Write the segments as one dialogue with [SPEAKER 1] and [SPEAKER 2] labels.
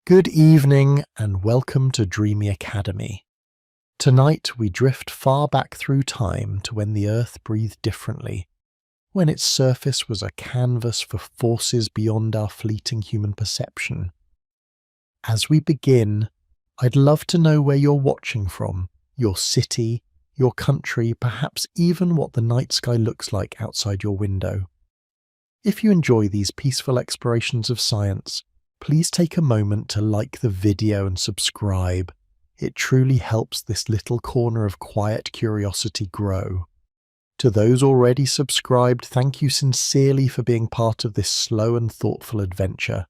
[SPEAKER 1] Good evening and welcome to Dreamy Academy. Tonight we drift far back through time to when the Earth breathed differently, when its surface was a canvas for forces beyond our fleeting human perception. As we begin, I'd love to know where you're watching from, your city, your country, perhaps even what the night sky looks like outside your window. If you enjoy these peaceful explorations of science, please take a moment to like the video and subscribe. It truly helps this little corner of quiet curiosity grow. To those already subscribed, thank you sincerely for being part of this slow and thoughtful adventure.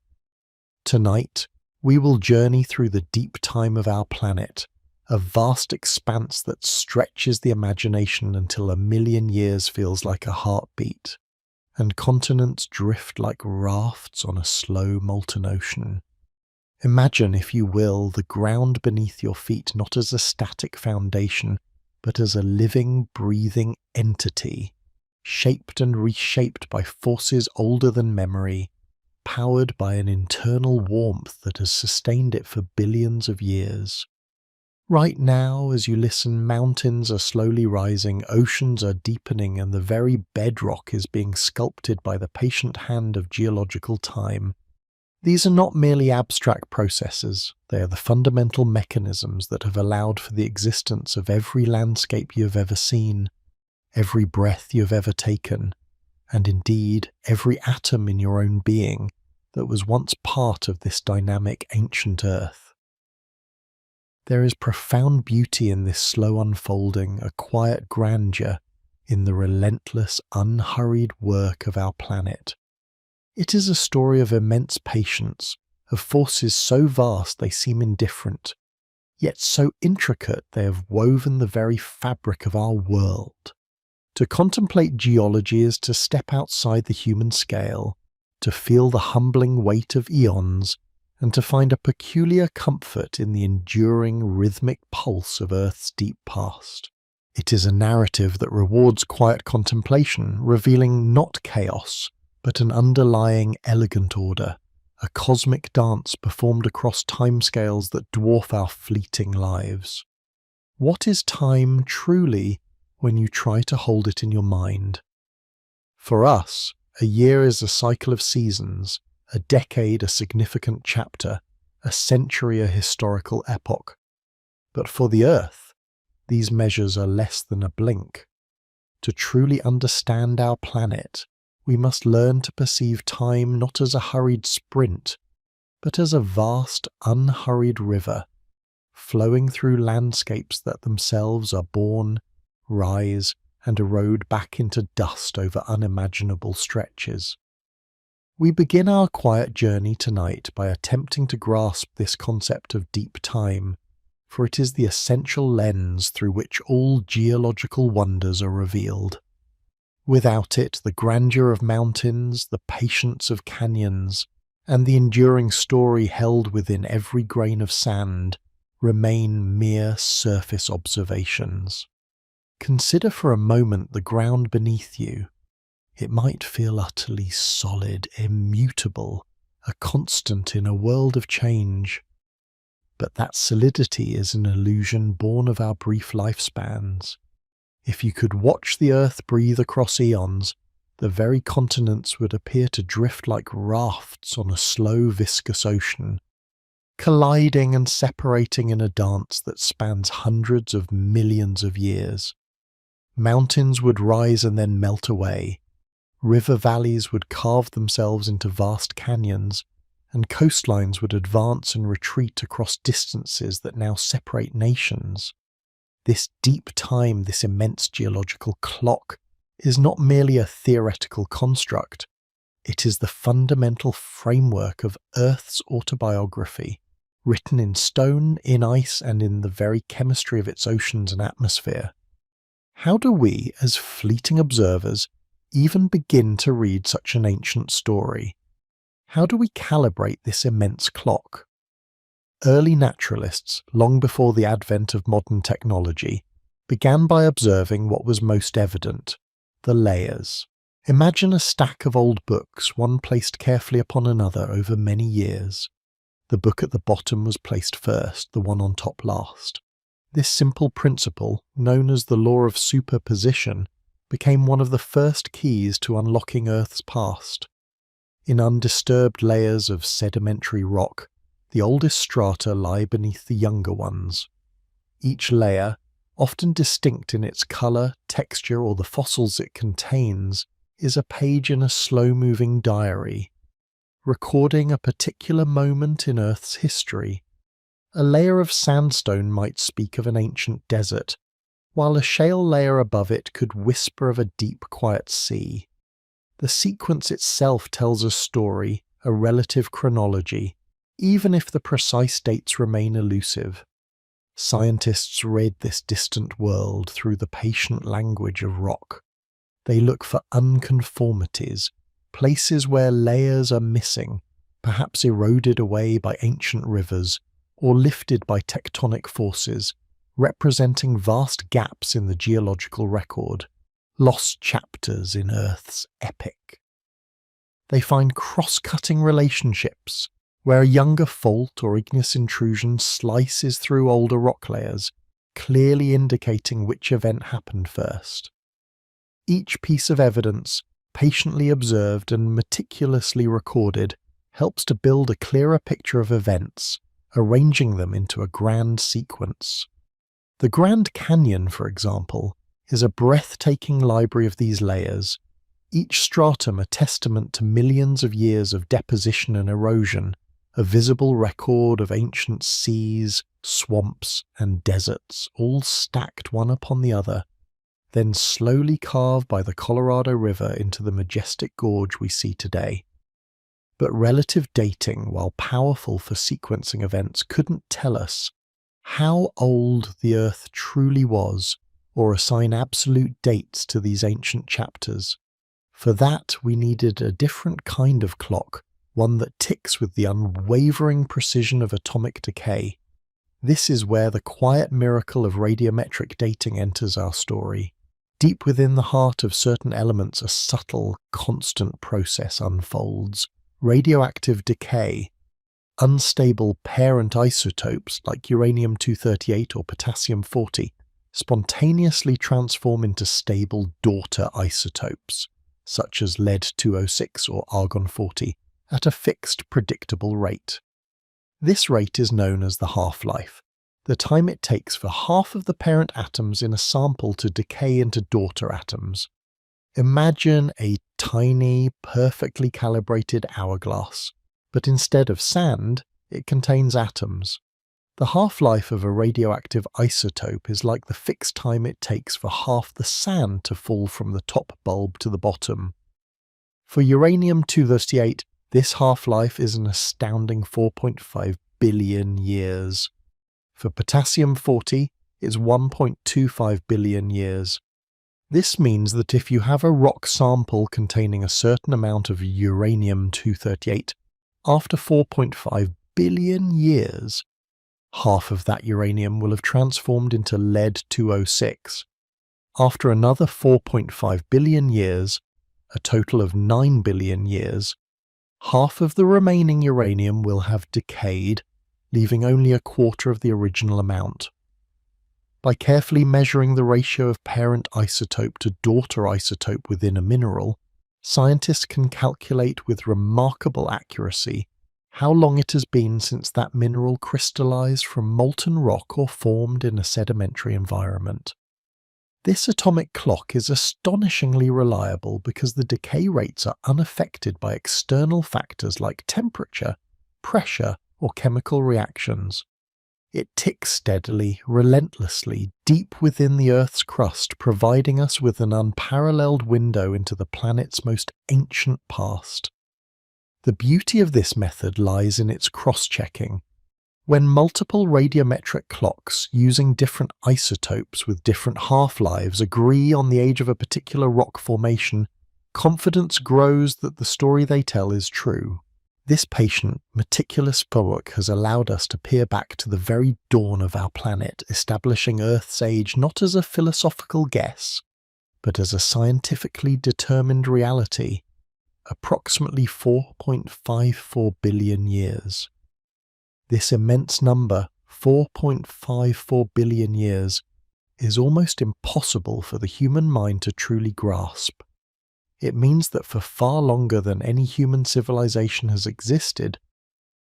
[SPEAKER 1] Tonight, we will journey through the deep time of our planet, a vast expanse that stretches the imagination until a million years feels like a heartbeat, and continents drift like rafts on a slow molten ocean. Imagine, if you will, the ground beneath your feet not as a static foundation, but as a living, breathing entity, shaped and reshaped by forces older than memory, powered by an internal warmth that has sustained it for billions of years. Right now, as you listen, mountains are slowly rising, oceans are deepening, and the very bedrock is being sculpted by the patient hand of geological time. These are not merely abstract processes, they are the fundamental mechanisms that have allowed for the existence of every landscape you have ever seen, every breath you have ever taken, and indeed every atom in your own being that was once part of this dynamic ancient Earth. There is profound beauty in this slow unfolding, a quiet grandeur in the relentless, unhurried work of our planet. It is a story of immense patience, of forces so vast they seem indifferent, yet so intricate they have woven the very fabric of our world. To contemplate geology is to step outside the human scale, to feel the humbling weight of eons, and to find a peculiar comfort in the enduring rhythmic pulse of Earth's deep past. It is a narrative that rewards quiet contemplation, revealing not chaos, but an underlying elegant order, a cosmic dance performed across timescales that dwarf our fleeting lives. What is time truly when you try to hold it in your mind? For us, a year is a cycle of seasons, a decade a significant chapter, a century a historical epoch. But for the Earth, these measures are less than a blink. To truly understand our planet, we must learn to perceive time not as a hurried sprint, but as a vast, unhurried river, flowing through landscapes that themselves are born, rise, and erode back into dust over unimaginable stretches. We begin our quiet journey tonight by attempting to grasp this concept of deep time, for it is the essential lens through which all geological wonders are revealed. Without it, the grandeur of mountains, the patience of canyons, and the enduring story held within every grain of sand remain mere surface observations. Consider for a moment the ground beneath you. It might feel utterly solid, immutable, a constant in a world of change. But that solidity is an illusion born of our brief lifespans. If you could watch the Earth breathe across eons, the very continents would appear to drift like rafts on a slow, viscous ocean, colliding and separating in a dance that spans hundreds of millions of years. Mountains would rise and then melt away. River valleys would carve themselves into vast canyons, and coastlines would advance and retreat across distances that now separate nations. This deep time, this immense geological clock, is not merely a theoretical construct. It is the fundamental framework of Earth's autobiography, written in stone, in ice, and in the very chemistry of its oceans and atmosphere. How do we, as fleeting observers, even begin to read such an ancient story? How do we calibrate this immense clock? Early naturalists, long before the advent of modern technology, began by observing what was most evident: the layers. Imagine a stack of old books, one placed carefully upon another over many years. The book at the bottom was placed first, the one on top last. This simple principle, known as the law of superposition, became one of the first keys to unlocking Earth's past. In undisturbed layers of sedimentary rock, the oldest strata lie beneath the younger ones. Each layer, often distinct in its colour, texture, or the fossils it contains, is a page in a slow-moving diary, recording a particular moment in Earth's history. A layer of sandstone might speak of an ancient desert, while a shale layer above it could whisper of a deep, quiet sea. The sequence itself tells a story, a relative chronology, even if the precise dates remain elusive. Scientists read this distant world through the patient language of rock. They look for unconformities, places where layers are missing, perhaps eroded away by ancient rivers, or lifted by tectonic forces, representing vast gaps in the geological record, lost chapters in Earth's epic. They find cross-cutting relationships, where a younger fault or igneous intrusion slices through older rock layers, clearly indicating which event happened first. Each piece of evidence, patiently observed and meticulously recorded, helps to build a clearer picture of events, arranging them into a grand sequence. The Grand Canyon, for example, is a breathtaking library of these layers, each stratum a testament to millions of years of deposition and erosion, a visible record of ancient seas, swamps, and deserts, all stacked one upon the other, then slowly carved by the Colorado River into the majestic gorge we see today. But relative dating, while powerful for sequencing events, couldn't tell us how old the Earth truly was, or assign absolute dates to these ancient chapters. For that, we needed a different kind of clock, one that ticks with the unwavering precision of atomic decay. This is where the quiet miracle of radiometric dating enters our story. Deep within the heart of certain elements, a subtle, constant process unfolds. Radioactive decay. Unstable parent isotopes like uranium-238 or potassium-40 spontaneously transform into stable daughter isotopes, such as lead-206 or argon-40, at a fixed, predictable rate. This rate is known as the half-life, the time it takes for half of the parent atoms in a sample to decay into daughter atoms. Imagine a tiny, perfectly calibrated hourglass, but instead of sand, it contains atoms. The half-life of a radioactive isotope is like the fixed time it takes for half the sand to fall from the top bulb to the bottom. For uranium-238, this half-life is an astounding 4.5 billion years. For potassium-40, it's 1.25 billion years. This means that if you have a rock sample containing a certain amount of uranium-238, after 4.5 billion years, half of that uranium will have transformed into lead-206. After another 4.5 billion years, a total of 9 billion years, half of the remaining uranium will have decayed, leaving only a quarter of the original amount. By carefully measuring the ratio of parent isotope to daughter isotope within a mineral, scientists can calculate with remarkable accuracy how long it has been since that mineral crystallized from molten rock or formed in a sedimentary environment. This atomic clock is astonishingly reliable because the decay rates are unaffected by external factors like temperature, pressure, or chemical reactions. It ticks steadily, relentlessly, deep within the Earth's crust, providing us with an unparalleled window into the planet's most ancient past. The beauty of this method lies in its cross-checking. When multiple radiometric clocks using different isotopes with different half-lives agree on the age of a particular rock formation, confidence grows that the story they tell is true. This patient, meticulous work has allowed us to peer back to the very dawn of our planet, establishing Earth's age not as a philosophical guess, but as a scientifically determined reality, approximately 4.54 billion years. This immense number, 4.54 billion years, is almost impossible for the human mind to truly grasp. It means that for far longer than any human civilization has existed,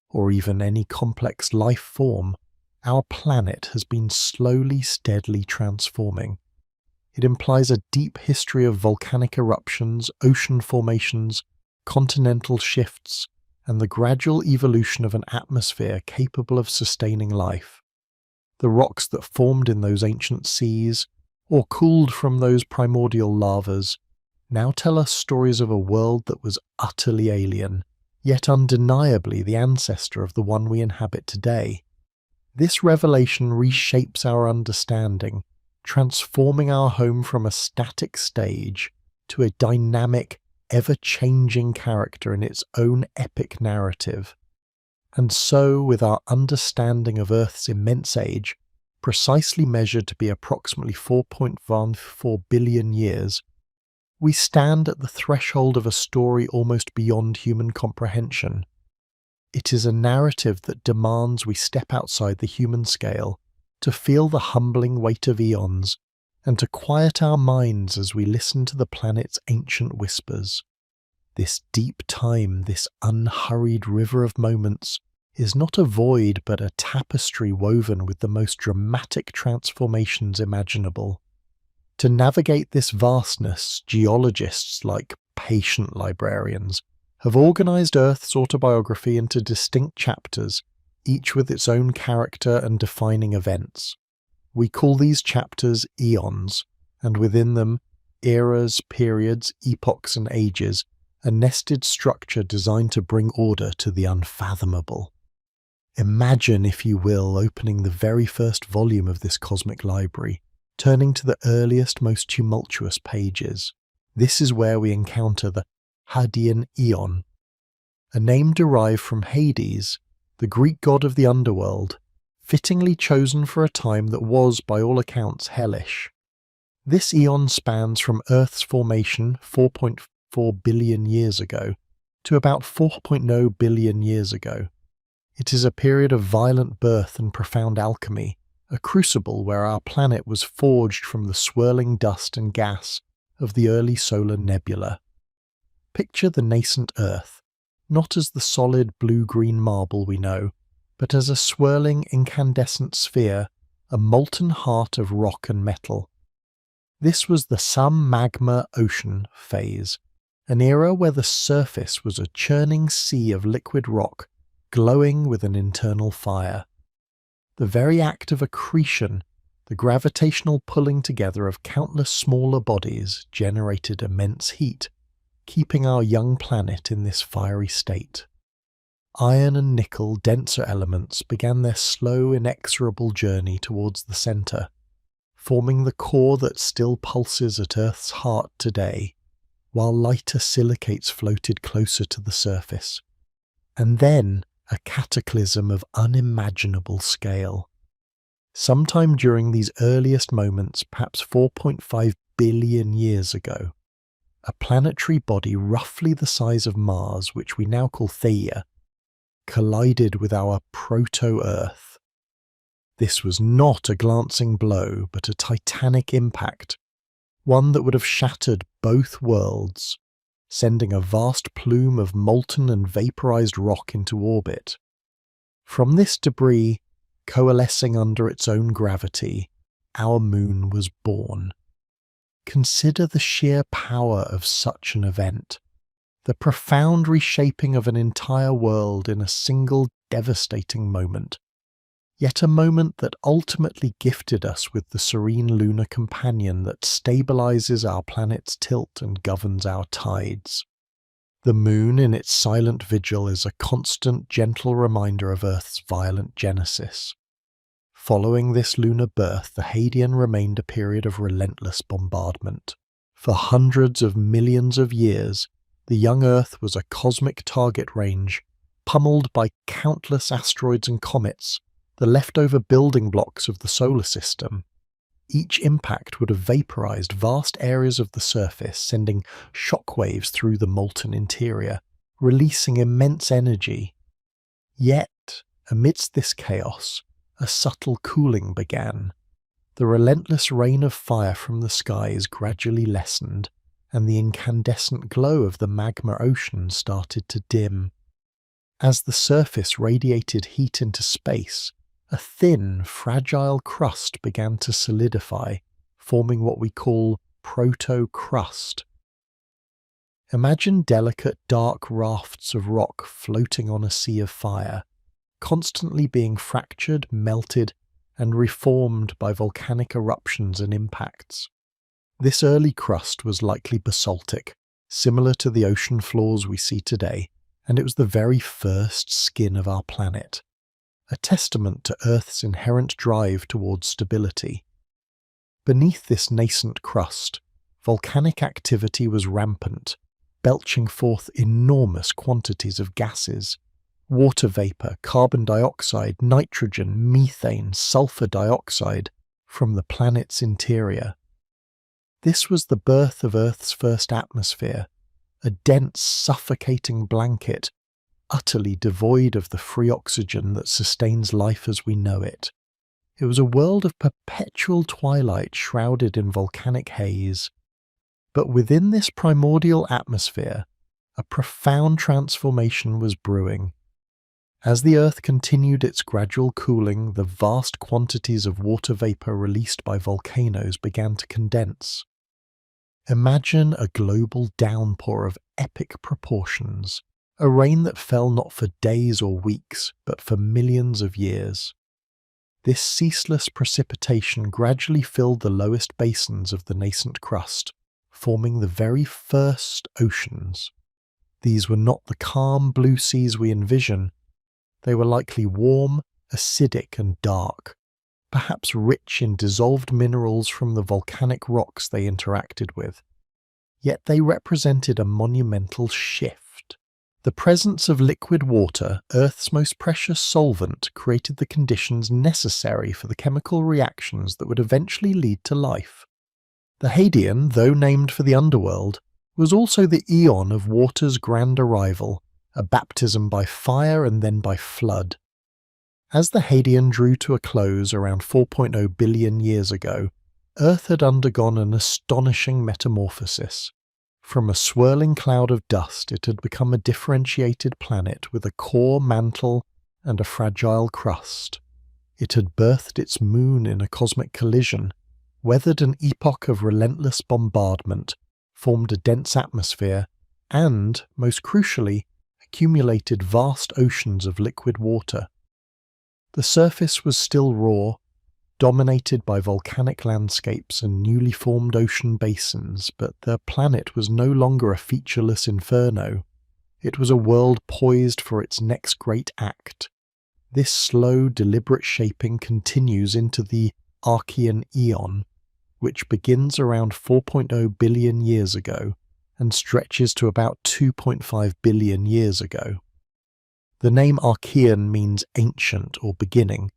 [SPEAKER 1] or even any complex life form, our planet has been slowly, steadily transforming. It implies a deep history of volcanic eruptions, ocean formations, continental shifts, and the gradual evolution of an atmosphere capable of sustaining life. The rocks that formed in those ancient seas, or cooled from those primordial lavas, now tell us stories of a world that was utterly alien, yet undeniably the ancestor of the one we inhabit today. This revelation reshapes our understanding, transforming our home from a static stage to a dynamic, ever-changing character in its own epic narrative. And so, with our understanding of Earth's immense age, precisely measured to be approximately 4.14 billion years, we stand at the threshold of a story almost beyond human comprehension. It is a narrative that demands we step outside the human scale to feel the humbling weight of eons and to quiet our minds as we listen to the planet's ancient whispers. This deep time, this unhurried river of moments, is not a void but a tapestry woven with the most dramatic transformations imaginable. To navigate this vastness, geologists, like patient librarians, have organized Earth's autobiography into distinct chapters, each with its own character and defining events. We call these chapters eons, and within them, eras, periods, epochs and ages, a nested structure designed to bring order to the unfathomable. Imagine, if you will, opening the very first volume of this cosmic library, turning to the earliest, most tumultuous pages. This is where we encounter the Hadean Aeon, a name derived from Hades, the Greek god of the underworld, fittingly chosen for a time that was, by all accounts, hellish. This eon spans from Earth's formation 4.4 billion years ago to about 4.0 billion years ago. It is a period of violent birth and profound alchemy, a crucible where our planet was forged from the swirling dust and gas of the early solar nebula. Picture the nascent Earth, not as the solid blue-green marble we know, but as a swirling incandescent sphere, a molten heart of rock and metal. This was the sum-magma ocean phase, an era where the surface was a churning sea of liquid rock glowing with an internal fire. The very act of accretion, the gravitational pulling together of countless smaller bodies, generated immense heat, keeping our young planet in this fiery state. Iron and nickel, denser elements, began their slow, inexorable journey towards the centre, forming the core that still pulses at Earth's heart today, while lighter silicates floated closer to the surface. And then a cataclysm of unimaginable scale. Sometime during these earliest moments, perhaps 4.5 billion years ago, a planetary body roughly the size of Mars, which we now call Theia, collided with our proto-Earth. This was not a glancing blow, but a titanic impact, one that would have shattered both worlds, sending a vast plume of molten and vaporized rock into orbit. From this debris, coalescing under its own gravity, our moon was born. Consider the sheer power of such an event, the profound reshaping of an entire world in a single devastating moment, yet a moment that ultimately gifted us with the serene lunar companion that stabilizes our planet's tilt and governs our tides. The moon in its silent vigil is a constant, gentle reminder of Earth's violent genesis. Following this lunar birth, the Hadean remained a period of relentless bombardment. For hundreds of millions of years, the young Earth was a cosmic target range, pummeled by countless asteroids and comets, the leftover building blocks of the solar system. Each impact would have vaporized vast areas of the surface, sending shockwaves through the molten interior, releasing immense energy. Yet, Amidst this chaos, a subtle cooling began. The relentless rain of fire from the skies gradually lessened, and the incandescent glow of the magma ocean started to dim. As the surface radiated heat into space, a thin, fragile crust began to solidify, forming what we call proto-crust. Imagine delicate, dark rafts of rock floating on a sea of fire, constantly being fractured, melted, and reformed by volcanic eruptions and impacts. This early crust was likely basaltic, similar to the ocean floors we see today, and it was the very first skin of our planet, a testament to Earth's inherent drive towards stability. Beneath this nascent crust, volcanic activity was rampant, belching forth enormous quantities of gases: water vapor, carbon dioxide, nitrogen, methane, sulfur dioxide from the planet's interior. This was the birth of Earth's first atmosphere, a dense, suffocating blanket, utterly devoid of the free oxygen that sustains life as we know it. It was a world of perpetual twilight shrouded in volcanic haze. But within this primordial atmosphere, a profound transformation was brewing. As the Earth continued its gradual cooling, the vast quantities of water vapor released by volcanoes began to condense. Imagine a global downpour of epic proportions, a rain that fell not for days or weeks, but for millions of years. This ceaseless precipitation gradually filled the lowest basins of the nascent crust, forming the very first oceans. These were not the calm blue seas we envision. They were likely warm, acidic and dark, perhaps rich in dissolved minerals from the volcanic rocks they interacted with. Yet they represented a monumental shift. The presence of liquid water, Earth's most precious solvent, created the conditions necessary for the chemical reactions that would eventually lead to life. The Hadean, though named for the underworld, was also the eon of water's grand arrival, a baptism by fire and then by flood. As the Hadean drew to a close around 4.0 billion years ago, Earth had undergone an astonishing metamorphosis. From a swirling cloud of dust, it had become a differentiated planet with a core mantle and a fragile crust. It had birthed its moon in a cosmic collision, weathered an epoch of relentless bombardment, formed a dense atmosphere, and, most crucially, accumulated vast oceans of liquid water. The surface was still raw, dominated by volcanic landscapes and newly formed ocean basins, but the planet was no longer a featureless inferno. It was a world poised for its next great act. This slow, deliberate shaping continues into the Archean Eon, which begins around 4.0 billion years ago and stretches to about 2.5 billion years ago. The name Archean means ancient or beginning,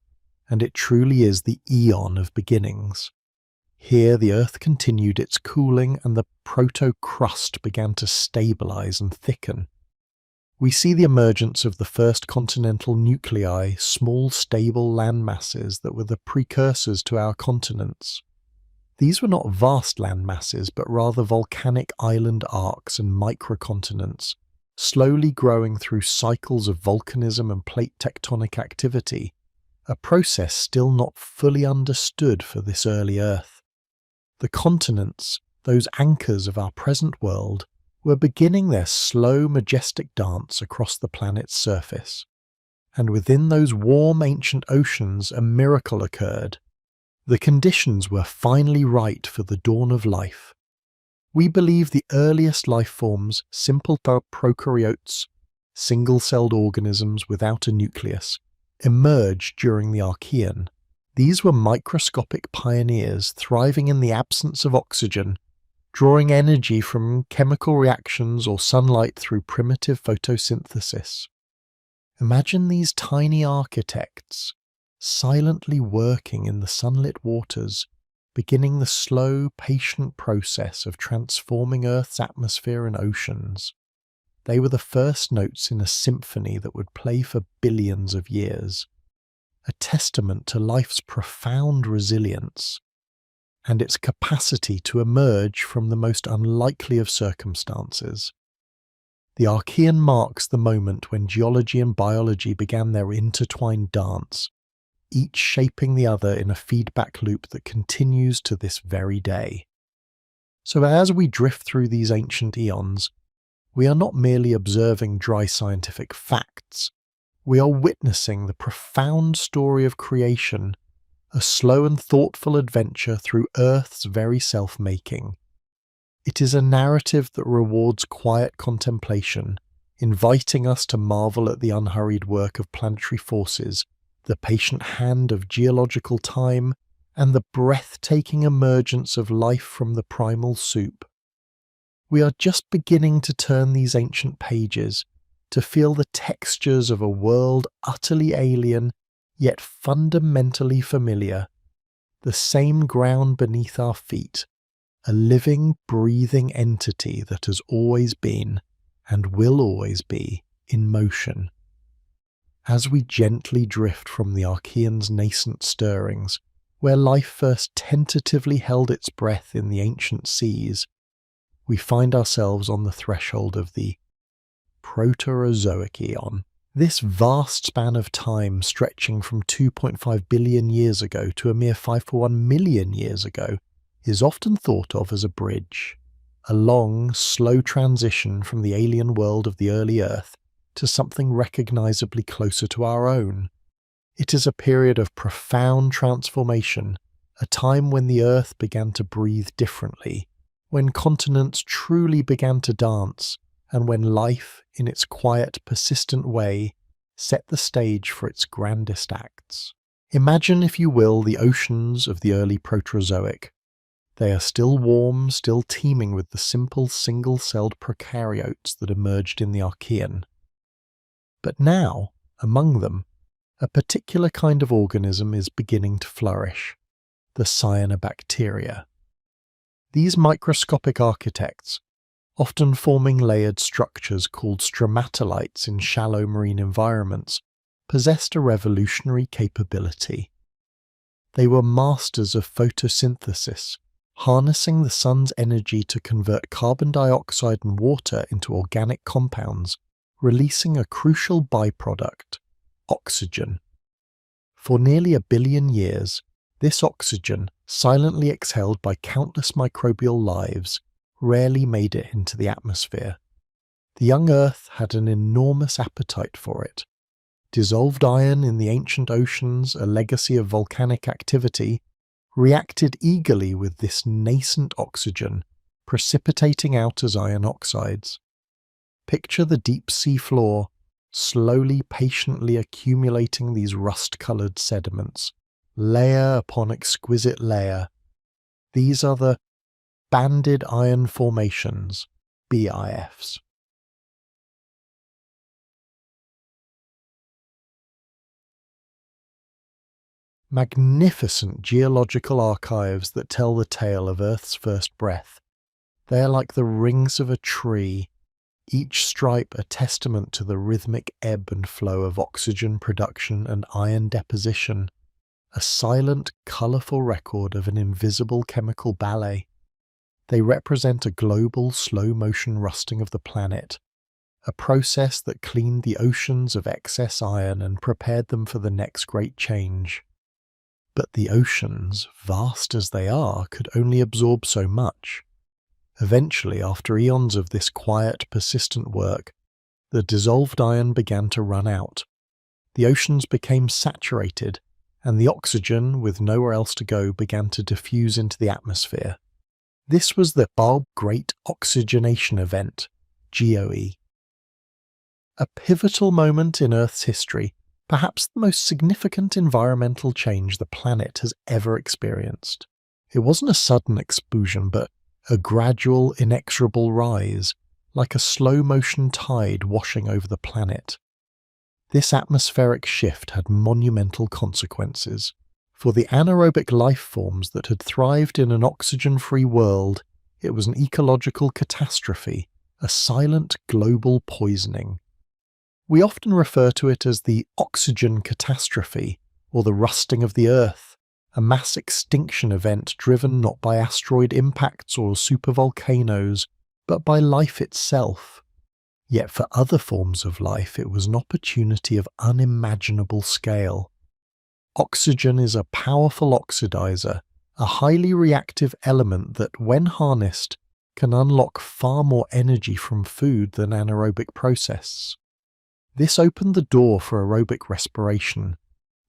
[SPEAKER 1] and it truly is the eon of beginnings. Here the Earth continued its cooling and the proto-crust began to stabilize and thicken. We see the emergence of the first continental nuclei, small stable land masses that were the precursors to our continents. These were not vast land masses, but rather volcanic island arcs and microcontinents, slowly growing through cycles of volcanism and plate tectonic activity, a process still not fully understood for this early Earth. The continents, those anchors of our present world, were beginning their slow, majestic dance across the planet's surface. And within those warm, ancient oceans, a miracle occurred. The conditions were finally right for the dawn of life. We believe the earliest life forms, simple prokaryotes, single-celled organisms without a nucleus, emerged during the Archean. These were microscopic pioneers thriving in the absence of oxygen, drawing energy from chemical reactions or sunlight through primitive photosynthesis. Imagine these tiny architects, silently working in the sunlit waters, beginning the slow, patient process of transforming Earth's atmosphere and oceans. They were the first notes in a symphony that would play for billions of years. a testament to life's profound resilience and its capacity to emerge from the most unlikely of circumstances. The Archean marks the moment when geology and biology began their intertwined dance, each shaping the other in a feedback loop that continues to this very day. So as we drift through these ancient eons, we are not merely observing dry scientific facts, we are witnessing the profound story of creation, a slow and thoughtful adventure through Earth's very self-making. It is a narrative that rewards quiet contemplation, inviting us to marvel at the unhurried work of planetary forces, the patient hand of geological time, and the breathtaking emergence of life from the primal soup. We are just beginning to turn these ancient pages, to feel the textures of a world utterly alien, yet fundamentally familiar, the same ground beneath our feet, a living, breathing entity that has always been, and will always be, in motion. As we gently drift from the Archean's nascent stirrings, where life first tentatively held its breath in the ancient seas, we find ourselves on the threshold of the Proterozoic Eon. This vast span of time, stretching from 2.5 billion years ago to a mere 5.1 million years ago, is often thought of as a bridge, a long, slow transition from the alien world of the early Earth to something recognizably closer to our own. It is a period of profound transformation, a time when the Earth began to breathe differently, when continents truly began to dance, and when life, in its quiet, persistent way, set the stage for its grandest acts. Imagine, if you will, the oceans of the early Proterozoic. They are still warm, still teeming with the simple single-celled prokaryotes that emerged in the Archean. But now, among them, a particular kind of organism is beginning to flourish, the cyanobacteria. These microscopic architects, often forming layered structures called stromatolites in shallow marine environments, possessed a revolutionary capability. They were masters of photosynthesis, harnessing the sun's energy to convert carbon dioxide and water into organic compounds, releasing a crucial byproduct, oxygen. For nearly 1 billion years, this oxygen, silently exhaled by countless microbial lives, rarely made it into the atmosphere. The young Earth had an enormous appetite for it. Dissolved iron in the ancient oceans, a legacy of volcanic activity, reacted eagerly with this nascent oxygen, precipitating out as iron oxides. Picture the deep sea floor, slowly, patiently accumulating these rust-coloured sediments, layer upon exquisite layer. These are the banded iron formations, BIFs. Magnificent geological archives that tell the tale of Earth's first breath. They are like the rings of a tree, each stripe a testament to the rhythmic ebb and flow of oxygen production and iron deposition, a silent, colourful record of an invisible chemical ballet. They represent a global slow-motion rusting of the planet, a process that cleaned the oceans of excess iron and prepared them for the next great change. But the oceans, vast as they are, could only absorb so much. Eventually, after eons of this quiet, persistent work, the dissolved iron began to run out. The oceans became saturated, and the oxygen, with nowhere else to go, began to diffuse into the atmosphere. This was the Great Oxygenation Event, GOE. A pivotal moment in Earth's history, perhaps the most significant environmental change the planet has ever experienced. It wasn't a sudden explosion, but a gradual, inexorable rise, like a slow-motion tide washing over the planet. This atmospheric shift had monumental consequences. For the anaerobic life forms that had thrived in an oxygen-free world, it was an ecological catastrophe, a silent global poisoning. We often refer to it as the oxygen catastrophe, or the rusting of the Earth, a mass extinction event driven not by asteroid impacts or supervolcanoes, but by life itself. Yet for other forms of life it was an opportunity of unimaginable scale. Oxygen is a powerful oxidizer, a highly reactive element that, when harnessed, can unlock far more energy from food than anaerobic process. This opened the door for aerobic respiration,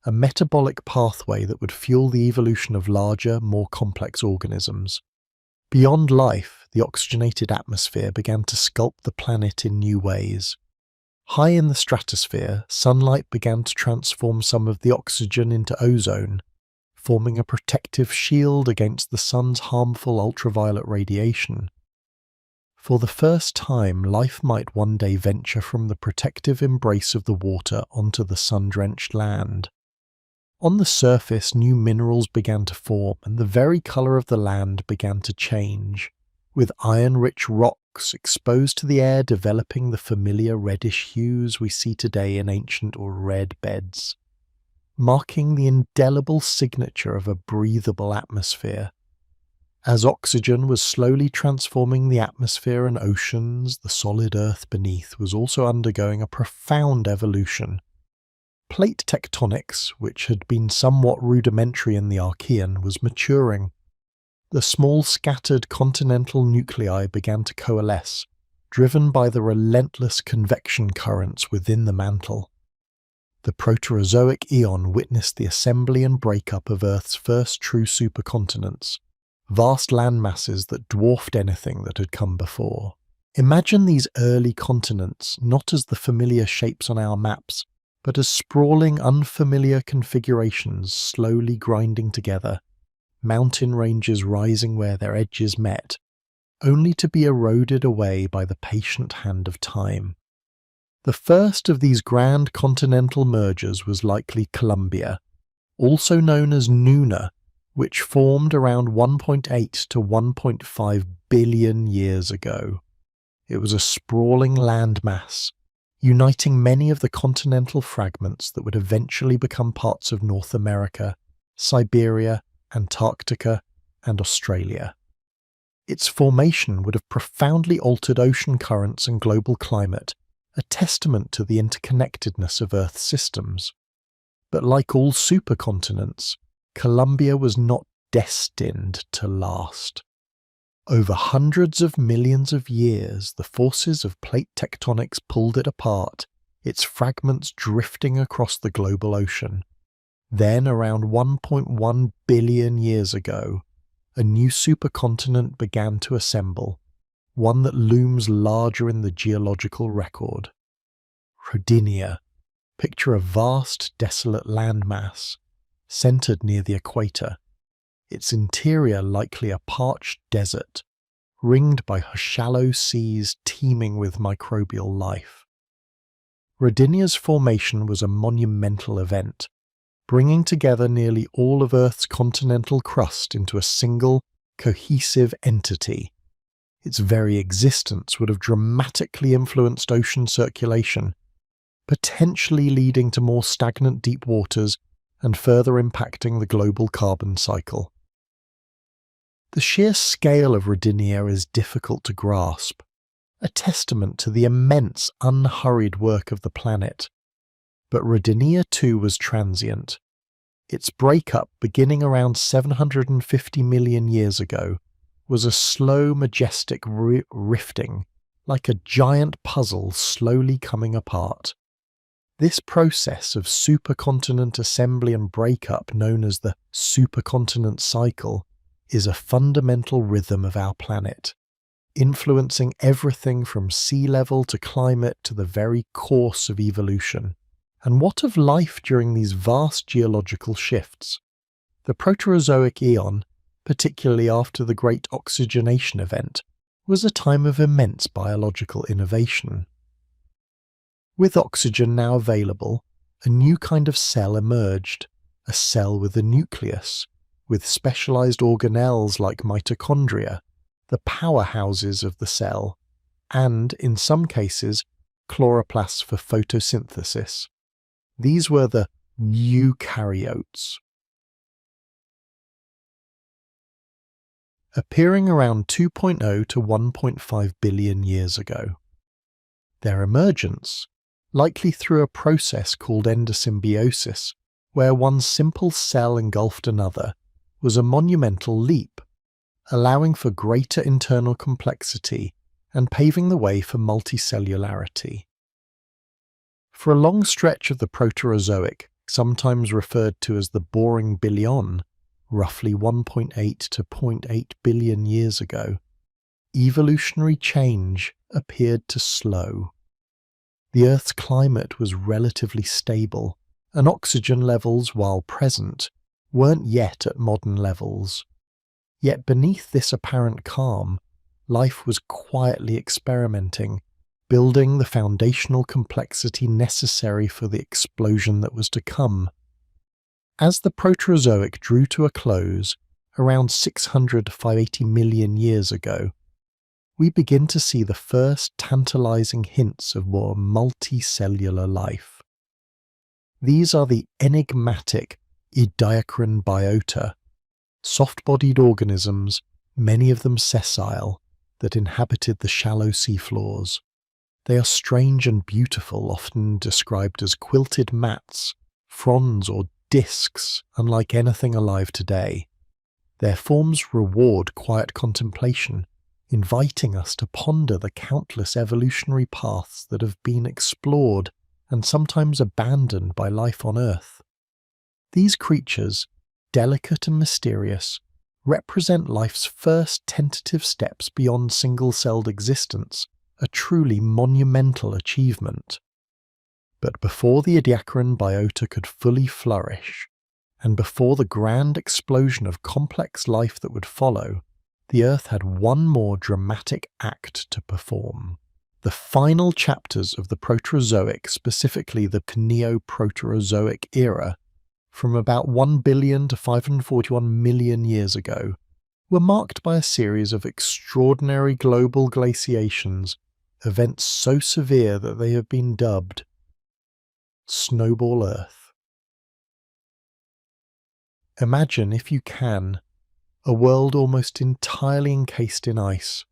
[SPEAKER 1] a metabolic pathway that would fuel the evolution of larger, more complex organisms. Beyond life, the oxygenated atmosphere began to sculpt the planet in new ways. High in the stratosphere, sunlight began to transform some of the oxygen into ozone, forming a protective shield against the sun's harmful ultraviolet radiation. For the first time, life might one day venture from the protective embrace of the water onto the sun-drenched land. On the surface, new minerals began to form, and the very colour of the land began to change, with iron-rich rocks exposed to the air developing the familiar reddish hues we see today in ancient or red beds, marking the indelible signature of a breathable atmosphere. As oxygen was slowly transforming the atmosphere and oceans, the solid earth beneath was also undergoing a profound evolution. Plate tectonics, which had been somewhat rudimentary in the Archean, was maturing. The small scattered continental nuclei began to coalesce, driven by the relentless convection currents within the mantle. The Proterozoic eon witnessed the assembly and breakup of Earth's first true supercontinents, vast landmasses that dwarfed anything that had come before. Imagine these early continents not as the familiar shapes on our maps, but as sprawling, unfamiliar configurations slowly grinding together, mountain ranges rising where their edges met, only to be eroded away by the patient hand of time. The first of these grand continental mergers was likely Columbia, also known as Nuna, which formed around 1.8 to 1.5 billion years ago. It was a sprawling landmass, uniting many of the continental fragments that would eventually become parts of North America, Siberia, Antarctica, and Australia. Its formation would have profoundly altered ocean currents and global climate, a testament to the interconnectedness of Earth's systems. But like all supercontinents, Columbia was not destined to last. Over hundreds of millions of years, the forces of plate tectonics pulled it apart, its fragments drifting across the global ocean. Then, around 1.1 billion years ago, a new supercontinent began to assemble, one that looms larger in the geological record. Rodinia. Picture a vast, desolate landmass, centered near the equator, its interior likely a parched desert, ringed by shallow seas teeming with microbial life. Rodinia's formation was a monumental event, bringing together nearly all of Earth's continental crust into a single, cohesive entity. Its very existence would have dramatically influenced ocean circulation, potentially leading to more stagnant deep waters and further impacting the global carbon cycle. The sheer scale of Rodinia is difficult to grasp, a testament to the immense, unhurried work of the planet. But Rodinia too was transient. Its breakup, beginning around 750 million years ago, was a slow, majestic rifting, like a giant puzzle slowly coming apart. This process of supercontinent assembly and breakup, known as the supercontinent cycle, is a fundamental rhythm of our planet, influencing everything from sea level to climate to the very course of evolution. And what of life during these vast geological shifts? The Proterozoic eon, particularly after the Great Oxygenation event, was a time of immense biological innovation. With oxygen now available, a new kind of cell emerged, a cell with a nucleus, with specialized organelles like mitochondria, the powerhouses of the cell, and, in some cases, chloroplasts for photosynthesis. These were the eukaryotes. Appearing around 2.0 to 1.5 billion years ago. Their emergence, likely through a process called endosymbiosis, where one simple cell engulfed another, was a monumental leap, allowing for greater internal complexity and paving the way for multicellularity. For a long stretch of the Proterozoic, sometimes referred to as the boring billion, roughly 1.8 to 0.8 billion years ago, evolutionary change appeared to slow. The Earth's climate was relatively stable, and oxygen levels, while present, weren't yet at modern levels. Yet beneath this apparent calm, life was quietly experimenting, building the foundational complexity necessary for the explosion that was to come. As the Proterozoic drew to a close, around 600 to 580 million years ago, we begin to see the first tantalizing hints of more multicellular life. These are the enigmatic ediacaran biota, soft-bodied organisms, many of them sessile, that inhabited the shallow seafloors. They are strange and beautiful, often described as quilted mats, fronds or discs, unlike anything alive today. Their forms reward quiet contemplation, inviting us to ponder the countless evolutionary paths that have been explored and sometimes abandoned by life on Earth. These creatures, delicate and mysterious, represent life's first tentative steps beyond single-celled existence, a truly monumental achievement. But before the ediacaran biota could fully flourish, and before the grand explosion of complex life that would follow, the Earth had one more dramatic act to perform. The final chapters of the Proterozoic, specifically the Neo-Proterozoic era, from about 1 billion to 541 million years ago, were marked by a series of extraordinary global glaciations, events so severe that they have been dubbed Snowball Earth. Imagine, if you can, a world almost entirely encased in ice.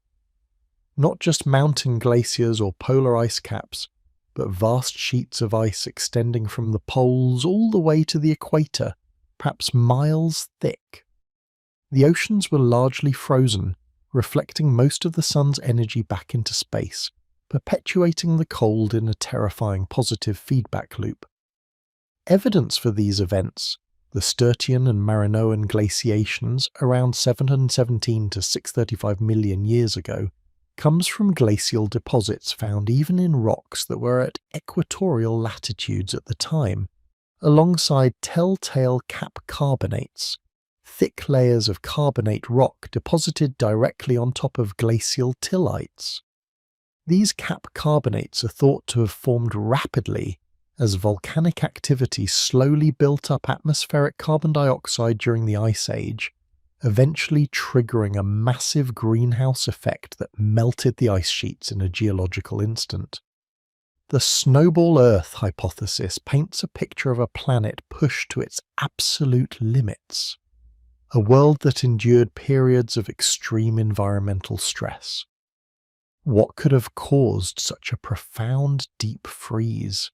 [SPEAKER 1] Not just mountain glaciers or polar ice caps, but vast sheets of ice extending from the poles all the way to the equator, perhaps miles thick. The oceans were largely frozen, reflecting most of the sun's energy back into space, perpetuating the cold in a terrifying positive feedback loop. Evidence for these events, the Sturtian and Marinoan glaciations around 717 to 635 million years ago, comes from glacial deposits found even in rocks that were at equatorial latitudes at the time, alongside telltale cap carbonates, thick layers of carbonate rock deposited directly on top of glacial tillites. These cap carbonates are thought to have formed rapidly as volcanic activity slowly built up atmospheric carbon dioxide during the Ice Age, eventually triggering a massive greenhouse effect that melted the ice sheets in a geological instant. The Snowball Earth hypothesis paints a picture of a planet pushed to its absolute limits, a world that endured periods of extreme environmental stress. What could have caused such a profound deep freeze?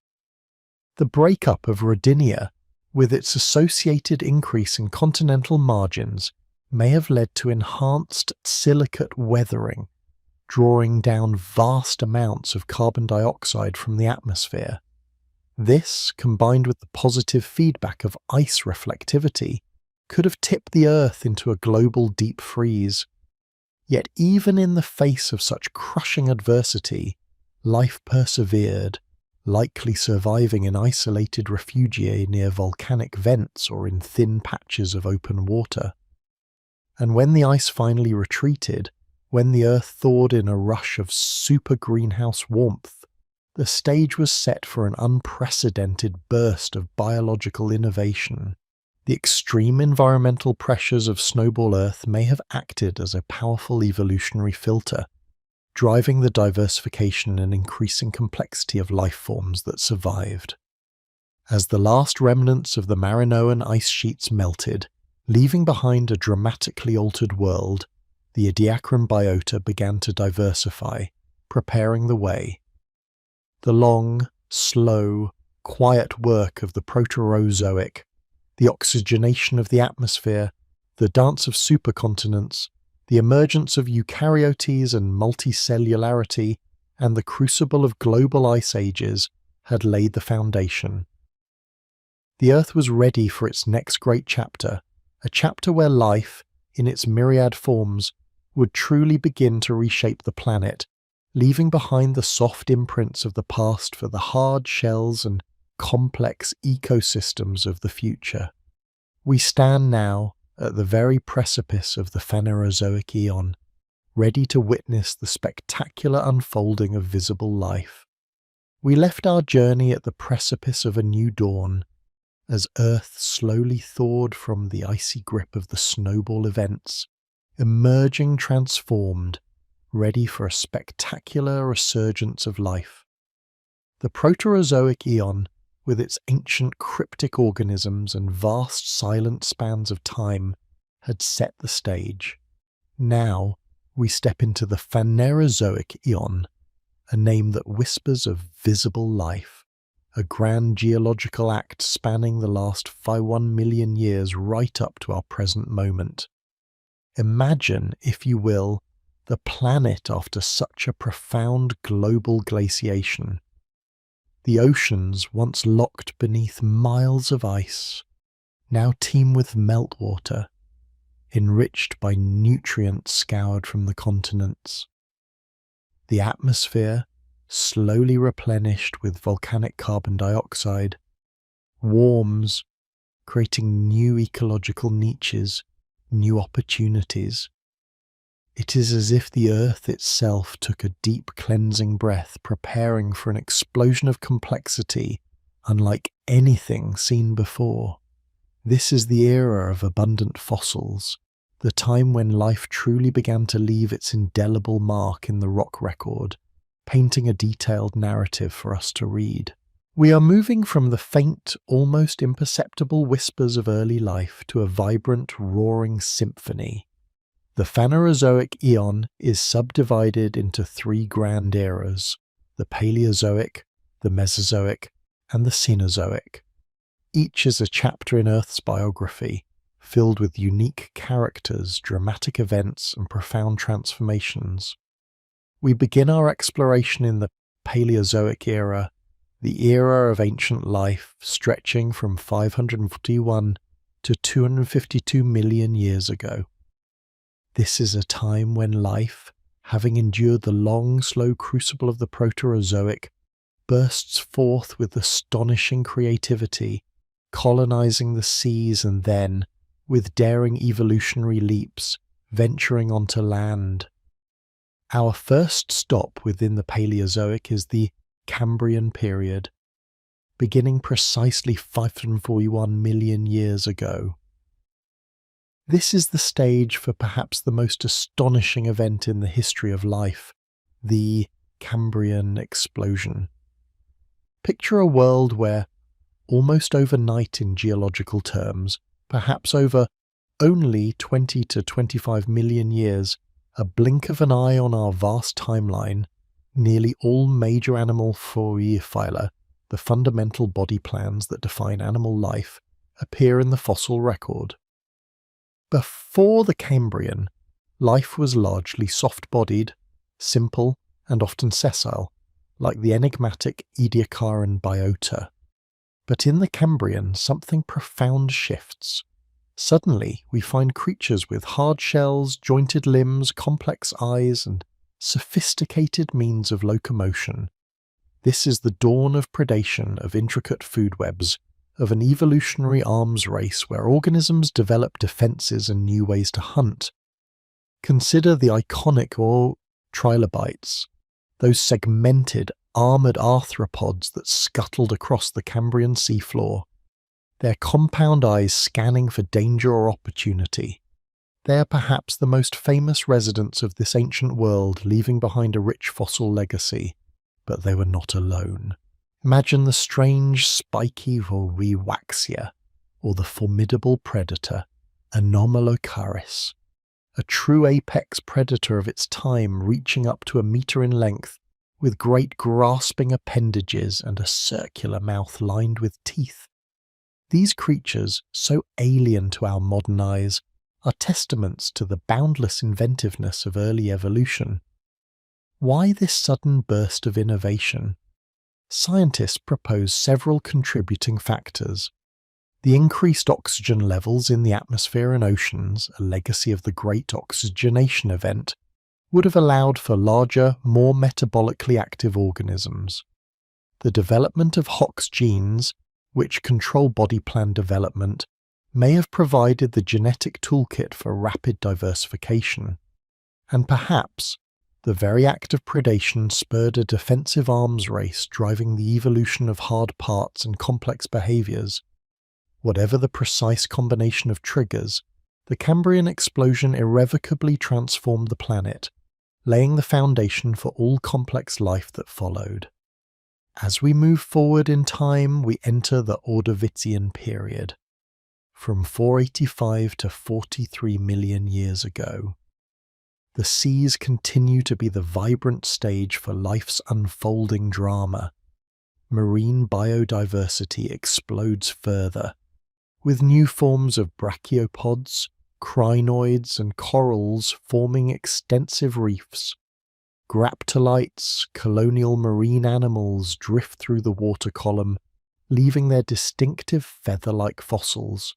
[SPEAKER 1] The breakup of Rodinia, with its associated increase in continental margins, may have led to enhanced silicate weathering, drawing down vast amounts of carbon dioxide from the atmosphere. This, combined with the positive feedback of ice reflectivity, could have tipped the Earth into a global deep freeze. Yet even in the face of such crushing adversity, life persevered, likely surviving in isolated refugia near volcanic vents or in thin patches of open water. And when the ice finally retreated, when the Earth thawed in a rush of super greenhouse warmth, the stage was set for an unprecedented burst of biological innovation. The extreme environmental pressures of Snowball Earth may have acted as a powerful evolutionary filter, driving the diversification and increasing complexity of life forms that survived. As the last remnants of the Marinoan ice sheets melted, leaving behind a dramatically altered world, the Ediacaran biota began to diversify, preparing the way. The long, slow, quiet work of the Proterozoic, the oxygenation of the atmosphere, the dance of supercontinents, the emergence of eukaryotes and multicellularity, and the crucible of global ice ages had laid the foundation. The Earth was ready for its next great chapter, a chapter where life, in its myriad forms, would truly begin to reshape the planet, leaving behind the soft imprints of the past for the hard shells and complex ecosystems of the future. We stand now at the very precipice of the Phanerozoic Aeon, ready to witness the spectacular unfolding of visible life. We left our journey at the precipice of a new dawn, as Earth slowly thawed from the icy grip of the snowball events, emerging transformed, ready for a spectacular resurgence of life. The Proterozoic Aeon, with its ancient cryptic organisms and vast silent spans of time, had set the stage. Now we step into the Phanerozoic Aeon, a name that whispers of visible life, a grand geological act spanning the last 1 million years right up to our present moment. Imagine, if you will, the planet after such a profound global glaciation. The oceans, once locked beneath miles of ice, now teem with meltwater, enriched by nutrients scoured from the continents. The atmosphere, slowly replenished with volcanic carbon dioxide, warms, creating new ecological niches, new opportunities. It is as if the Earth itself took a deep cleansing breath, preparing for an explosion of complexity unlike anything seen before. This is the era of abundant fossils, the time when life truly began to leave its indelible mark in the rock record, painting a detailed narrative for us to read. We are moving from the faint, almost imperceptible whispers of early life to a vibrant, roaring symphony. The Phanerozoic Aeon is subdivided into 3 grand eras: the Paleozoic, the Mesozoic, and the Cenozoic. Each is a chapter in Earth's biography, filled with unique characters, dramatic events, and profound transformations. We begin our exploration in the Paleozoic era, the era of ancient life stretching from 541 to 252 million years ago. This is a time when life, having endured the long, slow crucible of the Proterozoic, bursts forth with astonishing creativity, colonizing the seas and then, with daring evolutionary leaps, venturing onto land. Our first stop within the Paleozoic is the Cambrian period, beginning precisely 541 million years ago. This is the stage for perhaps the most astonishing event in the history of life, the Cambrian explosion. Picture a world where, almost overnight in geological terms, perhaps over only 20 to 25 million years, a blink of an eye on our vast timeline, nearly all major animal phyla, the fundamental body plans that define animal life, appear in the fossil record. Before the Cambrian, life was largely soft-bodied, simple, and often sessile, like the enigmatic Ediacaran biota. But in the Cambrian, something profound shifts. Suddenly, we find creatures with hard shells, jointed limbs, complex eyes, and sophisticated means of locomotion. This is the dawn of predation, of intricate food webs, of an evolutionary arms race where organisms develop defenses and new ways to hunt. Consider the iconic trilobites, those segmented, armoured arthropods that scuttled across the Cambrian seafloor, their compound eyes scanning for danger or opportunity. They are perhaps the most famous residents of this ancient world, leaving behind a rich fossil legacy. But they were not alone. Imagine the strange spiky Volviwaxia, or the formidable predator, Anomalocaris, a true apex predator of its time reaching up to a metre in length, with great grasping appendages and a circular mouth lined with teeth. These creatures, so alien to our modern eyes, are testaments to the boundless inventiveness of early evolution. Why this sudden burst of innovation? Scientists propose several contributing factors. The increased oxygen levels in the atmosphere and oceans, a legacy of the Great Oxygenation Event, would have allowed for larger, more metabolically active organisms. The development of Hox genes, which control body plan development, may have provided the genetic toolkit for rapid diversification. And perhaps, the very act of predation spurred a defensive arms race driving the evolution of hard parts and complex behaviours. Whatever the precise combination of triggers, the Cambrian explosion irrevocably transformed the planet, laying the foundation for all complex life that followed. As we move forward in time, we enter the Ordovician period, from 485 to 43 million years ago. The seas continue to be the vibrant stage for life's unfolding drama. Marine biodiversity explodes further, with new forms of brachiopods, crinoids and corals forming extensive reefs. Graptolites, colonial marine animals drift through the water column, leaving their distinctive feather-like fossils.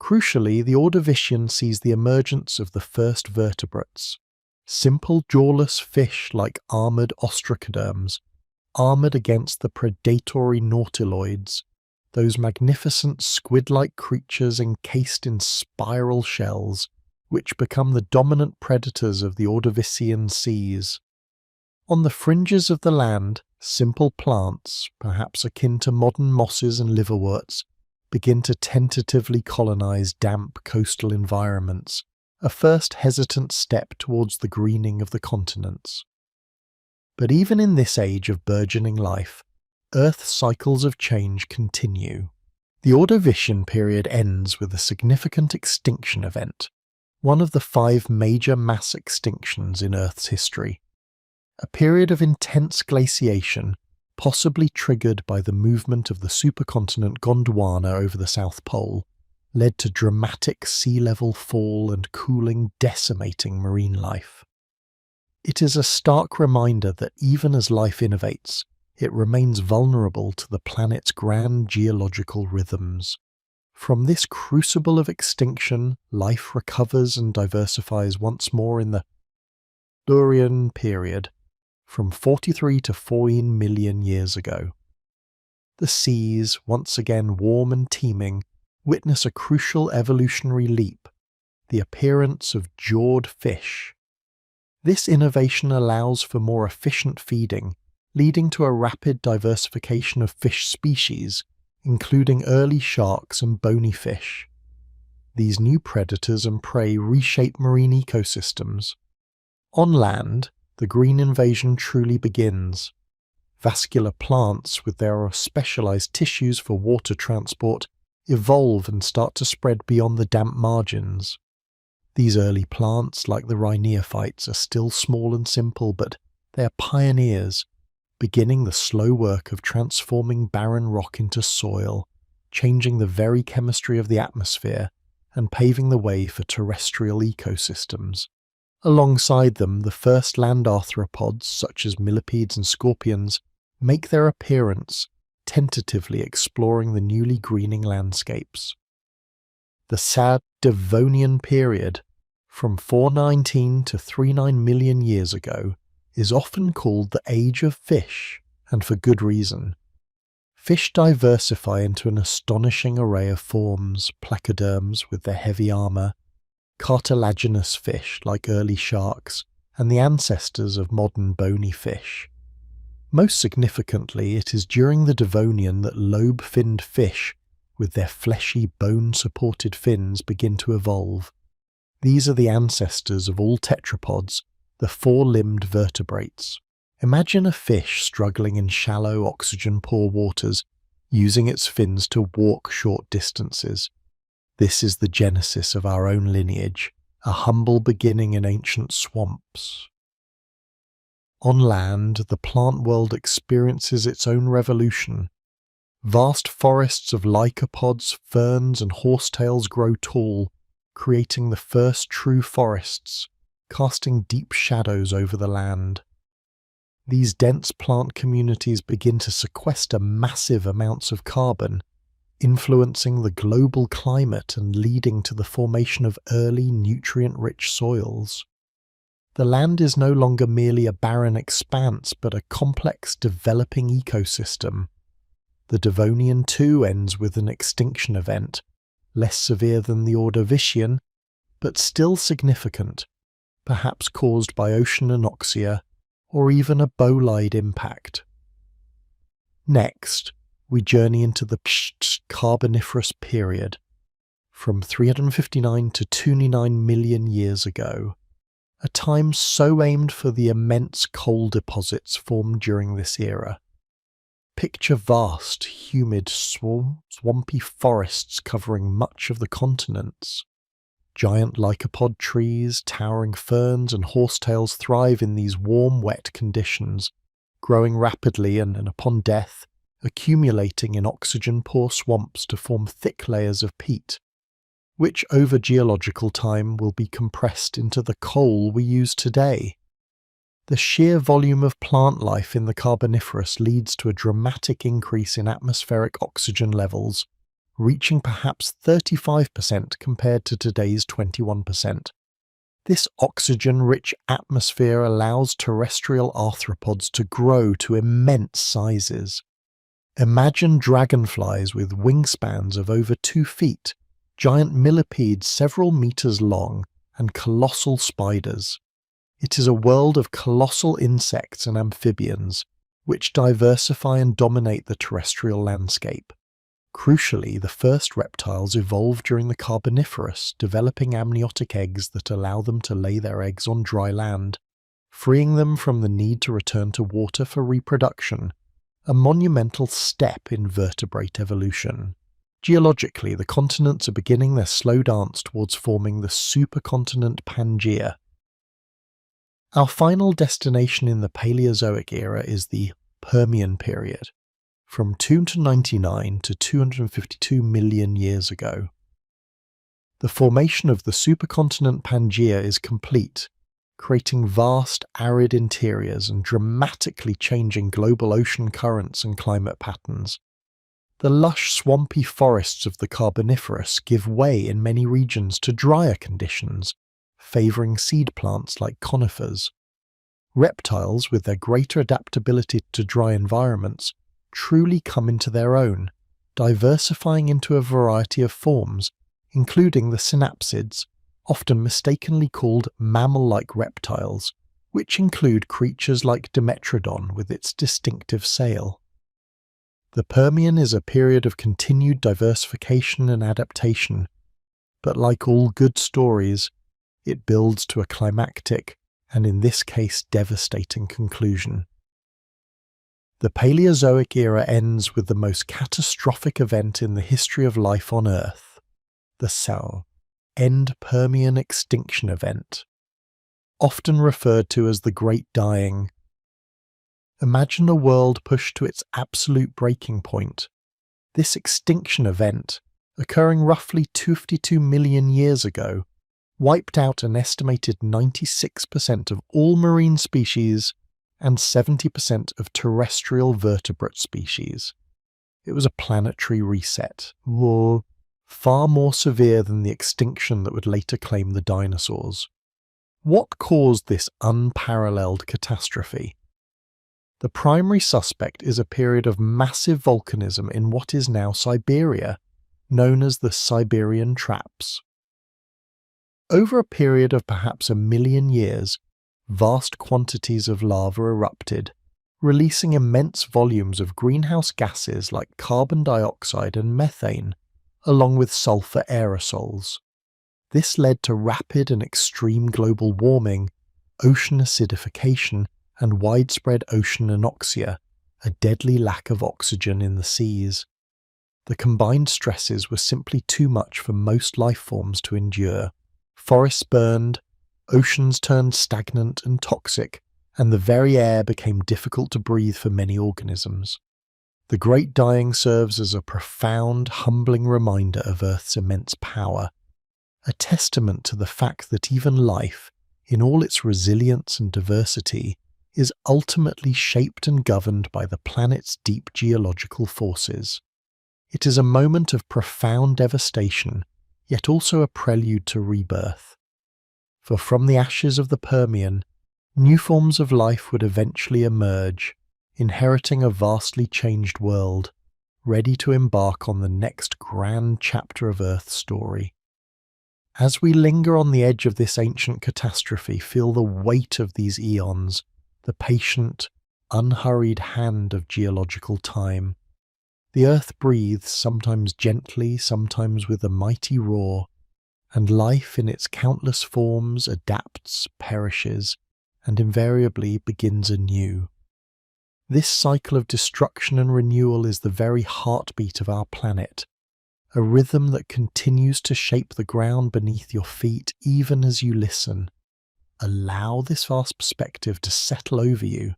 [SPEAKER 1] Crucially, the Ordovician sees the emergence of the first vertebrates, simple jawless fish like armoured ostracoderms, armoured against the predatory nautiloids, those magnificent squid-like creatures encased in spiral shells, which become the dominant predators of the Ordovician seas. On the fringes of the land, simple plants, perhaps akin to modern mosses and liverworts, begin to tentatively colonize damp coastal environments, a first hesitant step towards the greening of the continents. But even in this age of burgeoning life, Earth's cycles of change continue. The Ordovician period ends with a significant extinction event, one of the 5 major mass extinctions in Earth's history. A period of intense glaciation, possibly triggered by the movement of the supercontinent Gondwana over the South Pole, led to dramatic sea level fall and cooling decimating marine life. It is a stark reminder that even as life innovates, it remains vulnerable to the planet's grand geological rhythms. From this crucible of extinction, life recovers and diversifies once more in the Durian period, from 43 to 14 million years ago. The seas, once again warm and teeming, witness a crucial evolutionary leap, the appearance of jawed fish. This innovation allows for more efficient feeding, leading to a rapid diversification of fish species, including early sharks and bony fish. These new predators and prey reshape marine ecosystems. On land, the green invasion truly begins. Vascular plants, with their specialized tissues for water transport, evolve and start to spread beyond the damp margins. These early plants, like the rhineophytes, are still small and simple, but they are pioneers, beginning the slow work of transforming barren rock into soil, changing the very chemistry of the atmosphere, and paving the way for terrestrial ecosystems. Alongside them, the first land arthropods, such as millipedes and scorpions, make their appearance, tentatively exploring the newly greening landscapes. The sad Devonian period, from 419 to 39 million years ago, is often called the Age of Fish, and for good reason. Fish diversify into an astonishing array of forms: placoderms with their heavy armour, cartilaginous fish like early sharks, and the ancestors of modern bony fish. Most significantly, it is during the Devonian that lobe-finned fish, with their fleshy bone-supported fins, begin to evolve. These are the ancestors of all tetrapods, the 4-limbed vertebrates. Imagine a fish struggling in shallow, oxygen-poor waters, using its fins to walk short distances. This is the genesis of our own lineage, a humble beginning in ancient swamps. On land, the plant world experiences its own revolution. Vast forests of lycopods, ferns, and horsetails grow tall, creating the first true forests, casting deep shadows over the land. These dense plant communities begin to sequester massive amounts of carbon, influencing the global climate and leading to the formation of early nutrient-rich soils. The land is no longer merely a barren expanse, but a complex developing ecosystem. The Devonian too ends with an extinction event, less severe than the Ordovician, but still significant, perhaps caused by ocean anoxia or even a bolide impact. Next, we journey into the Carboniferous period, from 359 to 299 million years ago, a time so aimed for the immense coal deposits formed during this era. Picture vast, humid, swampy forests covering much of the continents. Giant lycopod trees, towering ferns, and horsetails thrive in these warm, wet conditions, growing rapidly and upon death, accumulating in oxygen-poor swamps to form thick layers of peat, which over geological time will be compressed into the coal we use today. The sheer volume of plant life in the Carboniferous leads to a dramatic increase in atmospheric oxygen levels, reaching perhaps 35% compared to today's 21%. This oxygen-rich atmosphere allows terrestrial arthropods to grow to immense sizes. Imagine dragonflies with wingspans of over 2 feet, giant millipedes several meters long, and colossal spiders. It is a world of colossal insects and amphibians, which diversify and dominate the terrestrial landscape. Crucially, the first reptiles evolved during the Carboniferous, developing amniotic eggs that allow them to lay their eggs on dry land, freeing them from the need to return to water for reproduction, a monumental step in vertebrate evolution. Geologically, the continents are beginning their slow dance towards forming the supercontinent Pangaea. Our final destination in the Paleozoic era is the Permian period, from 299 to 252 million years ago. The formation of the supercontinent Pangaea is complete, creating vast arid interiors and dramatically changing global ocean currents and climate patterns. The lush swampy forests of the Carboniferous give way in many regions to drier conditions, favouring seed plants like conifers. Reptiles, with their greater adaptability to dry environments, truly come into their own, diversifying into a variety of forms, including the synapsids, often mistakenly called mammal-like reptiles, which include creatures like Dimetrodon with its distinctive sail. The Permian is a period of continued diversification and adaptation, but like all good stories, it builds to a climactic, and in this case devastating conclusion. The Paleozoic era ends with the most catastrophic event in the history of life on Earth, the End Permian Extinction Event, often referred to as the Great Dying. Imagine a world pushed to its absolute breaking point. This extinction event, occurring roughly 252 million years ago, wiped out an estimated 96% of all marine species and 70% of terrestrial vertebrate species. It was a planetary reset, far more severe than the extinction that would later claim the dinosaurs. What caused this unparalleled catastrophe? The primary suspect is a period of massive volcanism in what is now Siberia, known as the Siberian Traps. Over a period of perhaps 1 million years, vast quantities of lava erupted, releasing immense volumes of greenhouse gases like carbon dioxide and methane, along with sulfur aerosols. This led to rapid and extreme global warming, ocean acidification, and widespread ocean anoxia, a deadly lack of oxygen in the seas. The combined stresses were simply too much for most life forms to endure. Forests burned, oceans turned stagnant and toxic, and the very air became difficult to breathe for many organisms. The Great Dying serves as a profound, humbling reminder of Earth's immense power, a testament to the fact that even life, in all its resilience and diversity, is ultimately shaped and governed by the planet's deep geological forces. It is a moment of profound devastation, yet also a prelude to rebirth. For from the ashes of the Permian, new forms of life would eventually emerge, inheriting a vastly changed world, ready to embark on the next grand chapter of Earth's story. As we linger on the edge of this ancient catastrophe, feel the weight of these eons, the patient, unhurried hand of geological time. The earth breathes, sometimes gently, sometimes with a mighty roar, and life in its countless forms adapts, perishes, and invariably begins anew. This cycle of destruction and renewal is the very heartbeat of our planet, a rhythm that continues to shape the ground beneath your feet even as you listen. Allow this vast perspective to settle over you,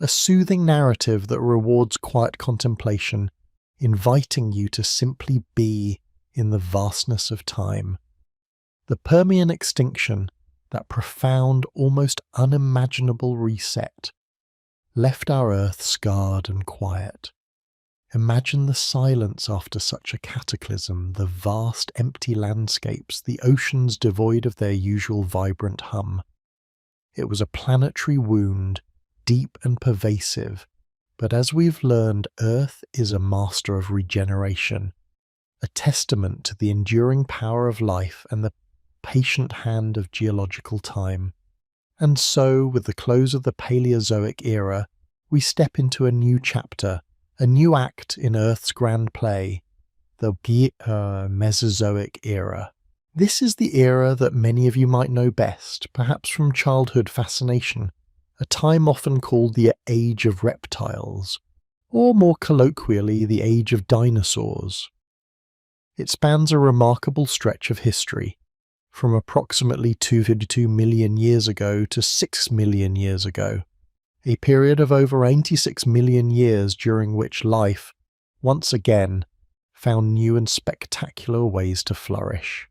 [SPEAKER 1] a soothing narrative that rewards quiet contemplation, inviting you to simply be in the vastness of time. The Permian extinction, that profound, almost unimaginable reset, left our Earth scarred and quiet. Imagine the silence after such a cataclysm, the vast empty landscapes, the oceans devoid of their usual vibrant hum. It was a planetary wound, deep and pervasive, but as we've learned, Earth is a master of regeneration, a testament to the enduring power of life and the patient hand of geological time. And so, with the close of the Paleozoic era, we step into a new chapter, a new act in Earth's grand play, the Mesozoic era. This is the era that many of you might know best, perhaps from childhood fascination, a time often called the Age of Reptiles, or more colloquially, the Age of Dinosaurs. It spans a remarkable stretch of history, from approximately 252 million years ago to 6 million years ago, a period of over 86 million years during which life, once again, found new and spectacular ways to flourish.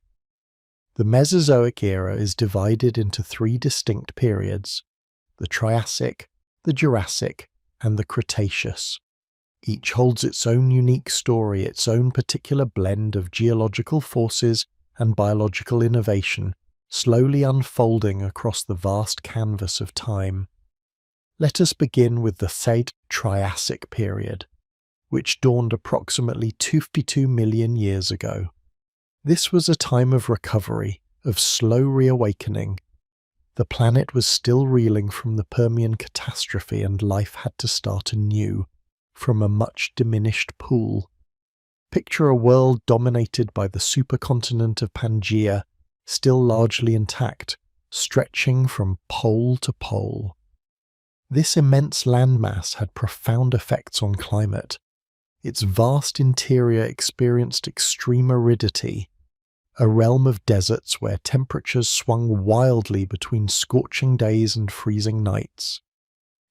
[SPEAKER 1] The Mesozoic era is divided into three distinct periods: the Triassic, the Jurassic, and the Cretaceous. Each holds its own unique story, its own particular blend of geological forces and biological innovation, slowly unfolding across the vast canvas of time. Let us begin with the said Triassic period, which dawned approximately 252 million years ago. This was a time of recovery, of slow reawakening. The planet was still reeling from the Permian catastrophe, and life had to start anew, from a much diminished pool. Picture a world dominated by the supercontinent of Pangaea, still largely intact, stretching from pole to pole. This immense landmass had profound effects on climate. Its vast interior experienced extreme aridity, a realm of deserts where temperatures swung wildly between scorching days and freezing nights.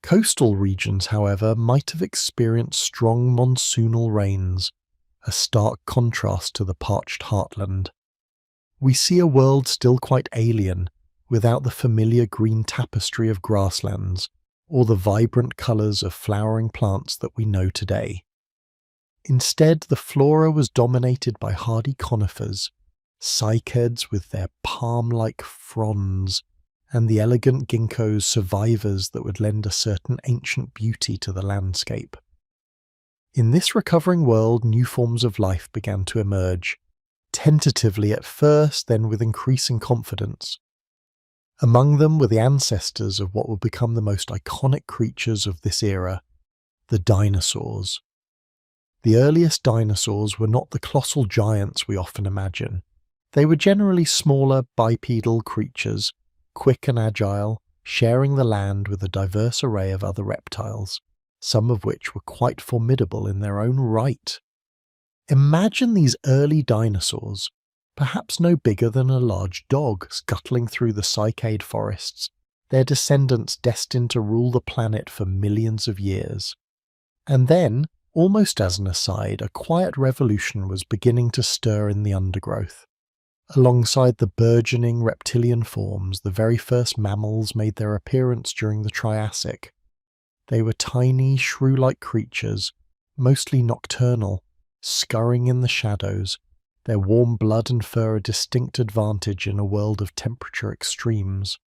[SPEAKER 1] Coastal regions, however, might have experienced strong monsoonal rains, a stark contrast to the parched heartland. We see a world still quite alien, without the familiar green tapestry of grasslands, or the vibrant colours of flowering plants that we know today. Instead, the flora was dominated by hardy conifers, cycads with their palm-like fronds, and the elegant ginkgos, survivors that would lend a certain ancient beauty to the landscape. In this recovering world, new forms of life began to emerge, tentatively at first, then with increasing confidence. Among them were the ancestors of what would become the most iconic creatures of this era, the dinosaurs. The earliest dinosaurs were not the colossal giants we often imagine. They were generally smaller, bipedal creatures, quick and agile, sharing the land with a diverse array of other reptiles, some of which were quite formidable in their own right. Imagine these early dinosaurs, perhaps no bigger than a large dog, scuttling through the cycad forests, their descendants destined to rule the planet for millions of years. And then, almost as an aside, a quiet revolution was beginning to stir in the undergrowth. Alongside the burgeoning reptilian forms, the very first mammals made their appearance during the Triassic. They were tiny, shrew-like creatures, mostly nocturnal, scurrying in the shadows, their warm blood and fur a distinct advantage in a world of temperature extremes.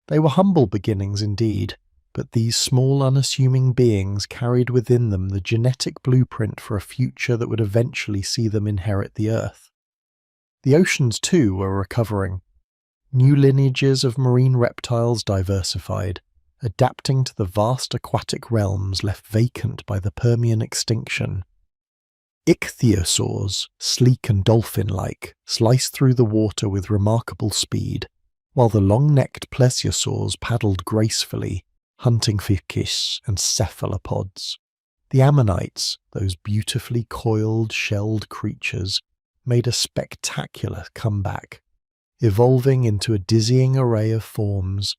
[SPEAKER 1] They were humble beginnings indeed, but these small unassuming beings carried within them the genetic blueprint for a future that would eventually see them inherit the Earth. The oceans too were recovering. New lineages of marine reptiles diversified, adapting to the vast aquatic realms left vacant by the Permian extinction. Ichthyosaurs, sleek and dolphin-like, sliced through the water with remarkable speed, while the long-necked plesiosaurs paddled gracefully, hunting fish and cephalopods. The ammonites, those beautifully coiled, shelled creatures, made a spectacular comeback, evolving into a dizzying array of forms,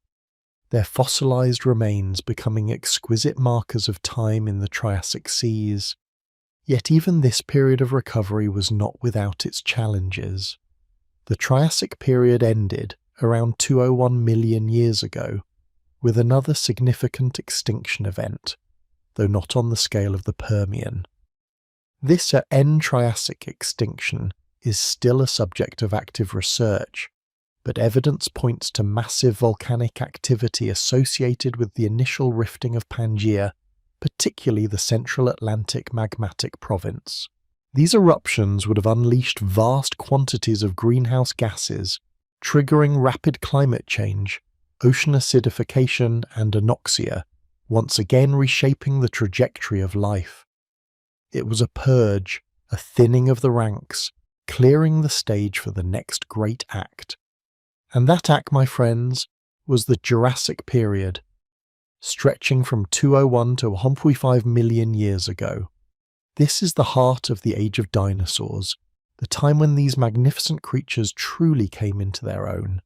[SPEAKER 1] their fossilized remains becoming exquisite markers of time in the Triassic seas. Yet even this period of recovery was not without its challenges. The Triassic period ended around 201 million years ago, with another significant extinction event, though not on the scale of the Permian. This end-Triassic extinction is still a subject of active research, but evidence points to massive volcanic activity associated with the initial rifting of Pangaea, particularly the Central Atlantic magmatic province. These eruptions would have unleashed vast quantities of greenhouse gases, triggering rapid climate change, ocean acidification and anoxia, once again reshaping the trajectory of life. It was a purge, a thinning of the ranks, clearing the stage for the next great act. And that act, my friends, was the Jurassic period, stretching from 201 to 1.5 million years ago. This is the heart of the age of dinosaurs, the time when these magnificent creatures truly came into their own.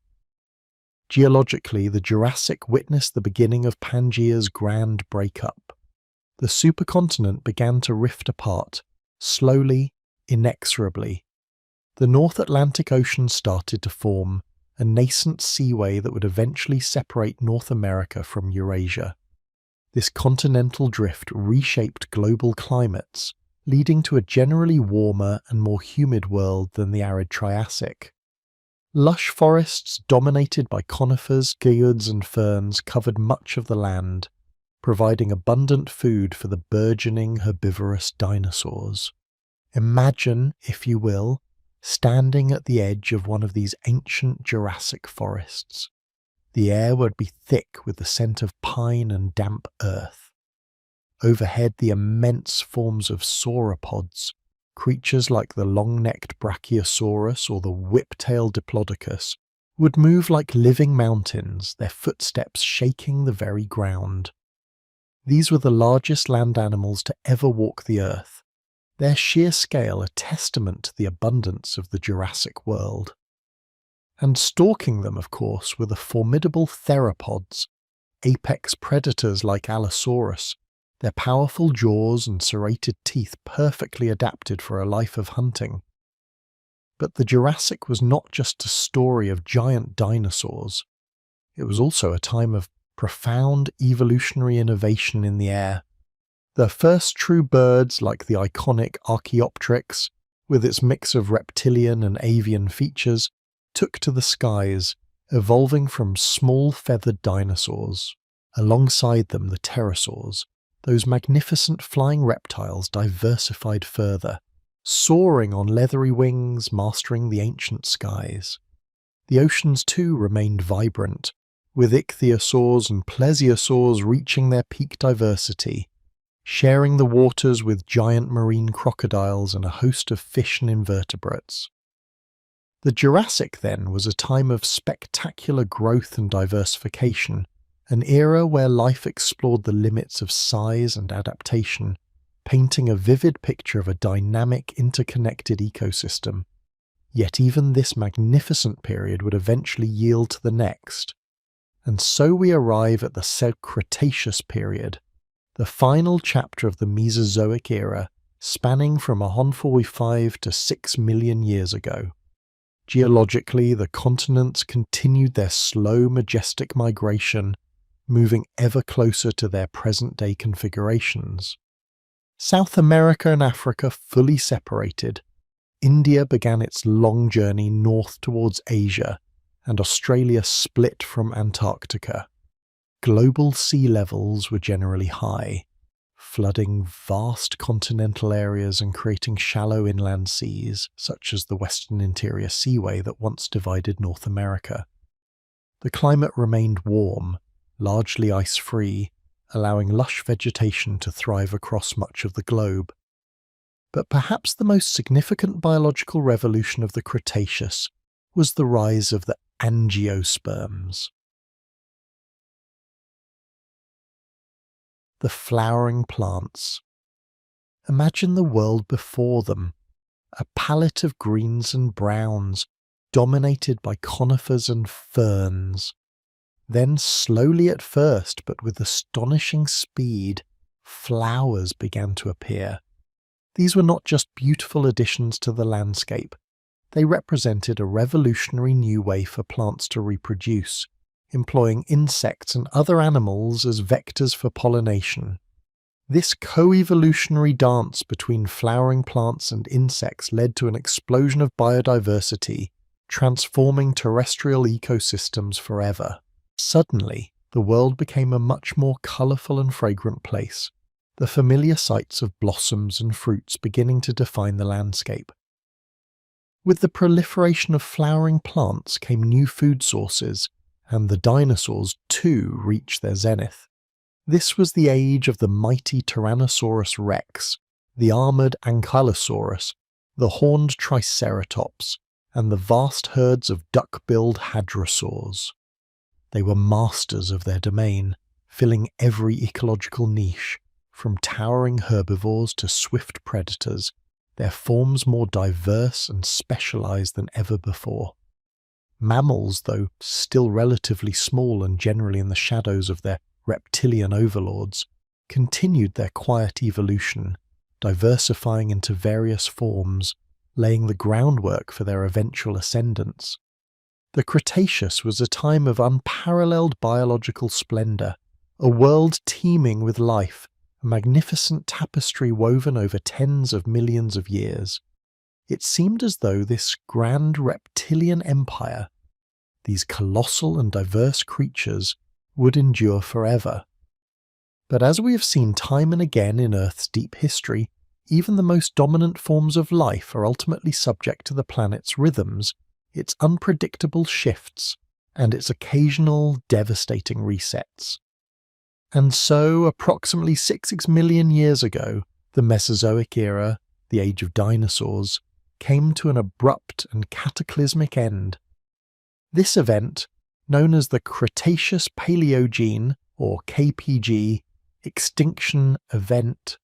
[SPEAKER 1] Geologically, the Jurassic witnessed the beginning of Pangaea's grand breakup. The supercontinent began to rift apart, slowly, inexorably. The North Atlantic Ocean started to form, a nascent seaway that would eventually separate North America from Eurasia. This continental drift reshaped global climates, leading to a generally warmer and more humid world than the arid Triassic. Lush forests dominated by conifers, geodes and ferns covered much of the land, providing abundant food for the burgeoning herbivorous dinosaurs. Imagine, if you will, standing at the edge of one of these ancient Jurassic forests. The air would be thick with the scent of pine and damp earth. Overhead, the immense forms of sauropods, creatures like the long-necked Brachiosaurus or the whip-tailed Diplodocus, would move like living mountains, their footsteps shaking the very ground. These were the largest land animals to ever walk the earth, their sheer scale a testament to the abundance of the Jurassic world. And stalking them, of course, were the formidable theropods, apex predators like Allosaurus, their powerful jaws and serrated teeth perfectly adapted for a life of hunting. But the Jurassic was not just a story of giant dinosaurs. It was also a time of profound evolutionary innovation in the air. The first true birds, like the iconic Archaeopteryx, with its mix of reptilian and avian features, took to the skies, evolving from small feathered dinosaurs. Alongside them, the pterosaurs, those magnificent flying reptiles, diversified further, soaring on leathery wings, mastering the ancient skies. The oceans too remained vibrant, with ichthyosaurs and plesiosaurs reaching their peak diversity, sharing the waters with giant marine crocodiles and a host of fish and invertebrates. The Jurassic, then, was a time of spectacular growth and diversification, an era where life explored the limits of size and adaptation, painting a vivid picture of a dynamic, interconnected ecosystem. Yet even this magnificent period would eventually yield to the next. And so we arrive at the Cretaceous period, the final chapter of the Mesozoic era, spanning from 145 to 6 million years ago. Geologically, the continents continued their slow, majestic migration, moving ever closer to their present-day configurations. South America and Africa fully separated. India began its long journey north towards Asia, and Australia split from Antarctica. Global sea levels were generally high, flooding vast continental areas and creating shallow inland seas, such as the Western Interior Seaway that once divided North America. The climate remained warm, largely ice-free, allowing lush vegetation to thrive across much of the globe. But perhaps the most significant biological revolution of the Cretaceous was the rise of the angiosperms. The flowering plants. Imagine the world before them, a palette of greens and browns, dominated by conifers and ferns. Then slowly at first, but with astonishing speed, flowers began to appear. These were not just beautiful additions to the landscape. They represented a revolutionary new way for plants to reproduce, employing insects and other animals as vectors for pollination. This co-evolutionary dance between flowering plants and insects led to an explosion of biodiversity, transforming terrestrial ecosystems forever. Suddenly, the world became a much more colourful and fragrant place, the familiar sights of blossoms and fruits beginning to define the landscape. With the proliferation of flowering plants came new food sources, and the dinosaurs too reached their zenith. This was the age of the mighty Tyrannosaurus rex, the armoured Ankylosaurus, the horned Triceratops, and the vast herds of duck-billed hadrosaurs. They were masters of their domain, filling every ecological niche, from towering herbivores to swift predators, their forms more diverse and specialised than ever before. Mammals, though still relatively small and generally in the shadows of their reptilian overlords, continued their quiet evolution, diversifying into various forms, laying the groundwork for their eventual ascendance. The Cretaceous was a time of unparalleled biological splendour, a world teeming with life, a magnificent tapestry woven over tens of millions of years. It seemed as though this grand reptilian empire, these colossal and diverse creatures, would endure forever. But as we have seen time and again in Earth's deep history, even the most dominant forms of life are ultimately subject to the planet's rhythms, its unpredictable shifts, and its occasional devastating resets. And so, approximately 6 million years ago, the Mesozoic era, the age of dinosaurs, came to an abrupt and cataclysmic end. This event, known as the Cretaceous Paleogene, or KPG, extinction event,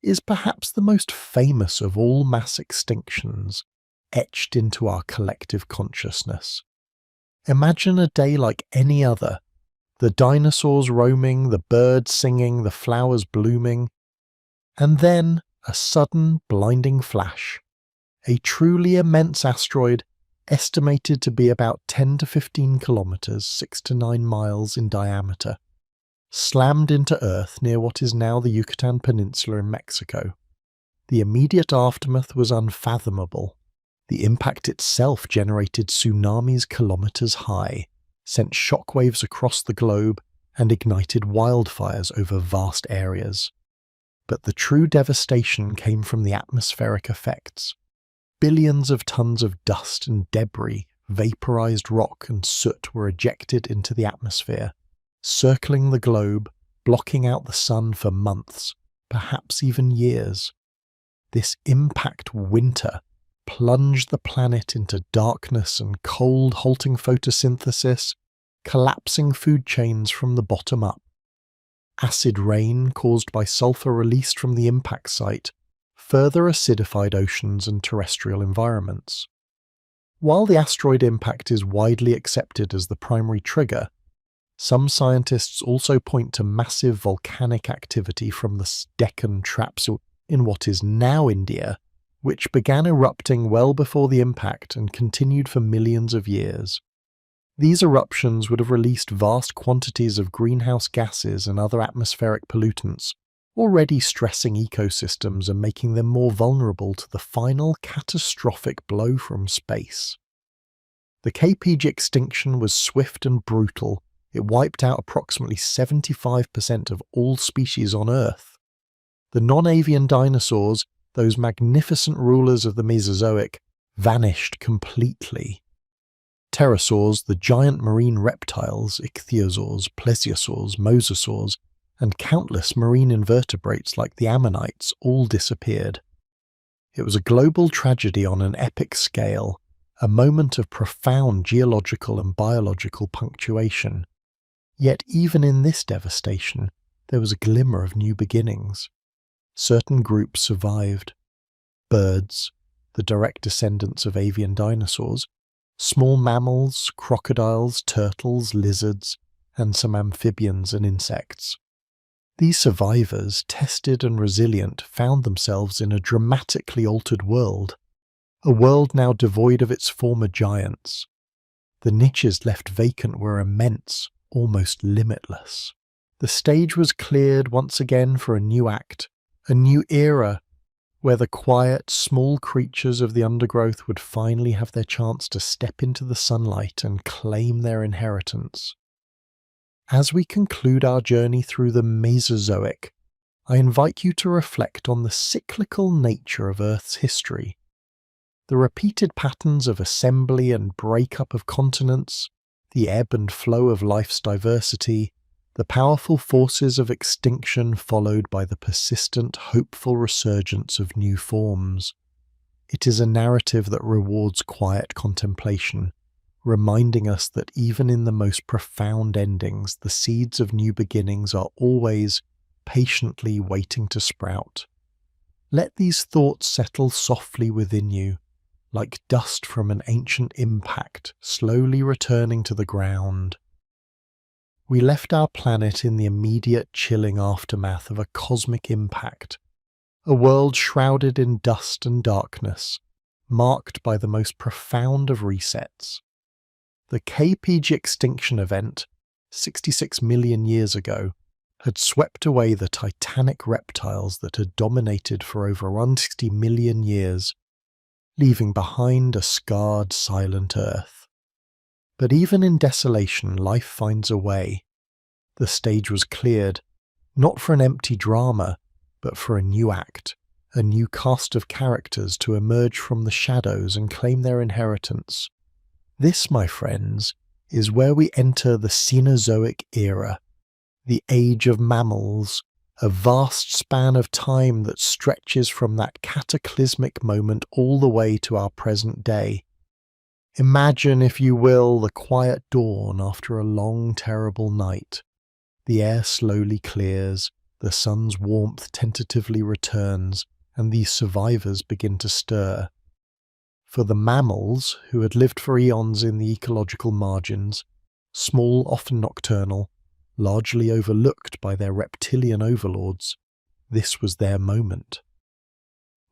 [SPEAKER 1] is perhaps the most famous of all mass extinctions, etched into our collective consciousness. Imagine a day like any other, the dinosaurs roaming, the birds singing, the flowers blooming, and then a sudden blinding flash. A truly immense asteroid, estimated to be about 10 to 15 kilometers, 6 to 9 miles in diameter, slammed into Earth near what is now the Yucatan Peninsula in Mexico. The immediate aftermath was unfathomable. The impact itself generated tsunamis kilometers high, sent shockwaves across the globe, and ignited wildfires over vast areas. But the true devastation came from the atmospheric effects. Billions of tons of dust and debris, vaporized rock and soot were ejected into the atmosphere, circling the globe, blocking out the sun for months, perhaps even years. This impact winter plunged the planet into darkness and cold, halting photosynthesis, collapsing food chains from the bottom up. Acid rain caused by sulfur released from the impact site further acidified oceans and terrestrial environments. While the asteroid impact is widely accepted as the primary trigger, some scientists also point to massive volcanic activity from the Deccan Traps in what is now India, which began erupting well before the impact and continued for millions of years. These eruptions would have released vast quantities of greenhouse gases and other atmospheric pollutants, already stressing ecosystems and making them more vulnerable to the final catastrophic blow from space. The KPG extinction was swift and brutal. It wiped out approximately 75% of all species on Earth. The non-avian dinosaurs, those magnificent rulers of the Mesozoic, vanished completely. Pterosaurs, the giant marine reptiles, ichthyosaurs, plesiosaurs, mosasaurs, and countless marine invertebrates like the ammonites all disappeared. It was a global tragedy on an epic scale, a moment of profound geological and biological punctuation. Yet even in this devastation, there was a glimmer of new beginnings. Certain groups survived. Birds, the direct descendants of avian dinosaurs, small mammals, crocodiles, turtles, lizards, and some amphibians and insects. These survivors, tested and resilient, found themselves in a dramatically altered world, a world now devoid of its former giants. The niches left vacant were immense, almost limitless. The stage was cleared once again for a new act, a new era, where the quiet, small creatures of the undergrowth would finally have their chance to step into the sunlight and claim their inheritance. As we conclude our journey through the Mesozoic, I invite you to reflect on the cyclical nature of Earth's history. The repeated patterns of assembly and breakup of continents, the ebb and flow of life's diversity, the powerful forces of extinction followed by the persistent, hopeful resurgence of new forms. It is a narrative that rewards quiet contemplation, reminding us that even in the most profound endings, the seeds of new beginnings are always patiently waiting to sprout. Let these thoughts settle softly within you, like dust from an ancient impact slowly returning to the ground. We left our planet in the immediate chilling aftermath of a cosmic impact, a world shrouded in dust and darkness, marked by the most profound of resets. The KPG extinction event, 66 million years ago, had swept away the titanic reptiles that had dominated for over 160 million years, leaving behind a scarred, silent Earth. But even in desolation, life finds a way. The stage was cleared, not for an empty drama, but for a new act, a new cast of characters to emerge from the shadows and claim their inheritance. This, my friends, is where we enter the Cenozoic era, the age of mammals, a vast span of time that stretches from that cataclysmic moment all the way to our present day. Imagine, if you will, the quiet dawn after a long, terrible night. The air slowly clears, the sun's warmth tentatively returns, and these survivors begin to stir. For the mammals, who had lived for eons in the ecological margins, small, often nocturnal, largely overlooked by their reptilian overlords, this was their moment.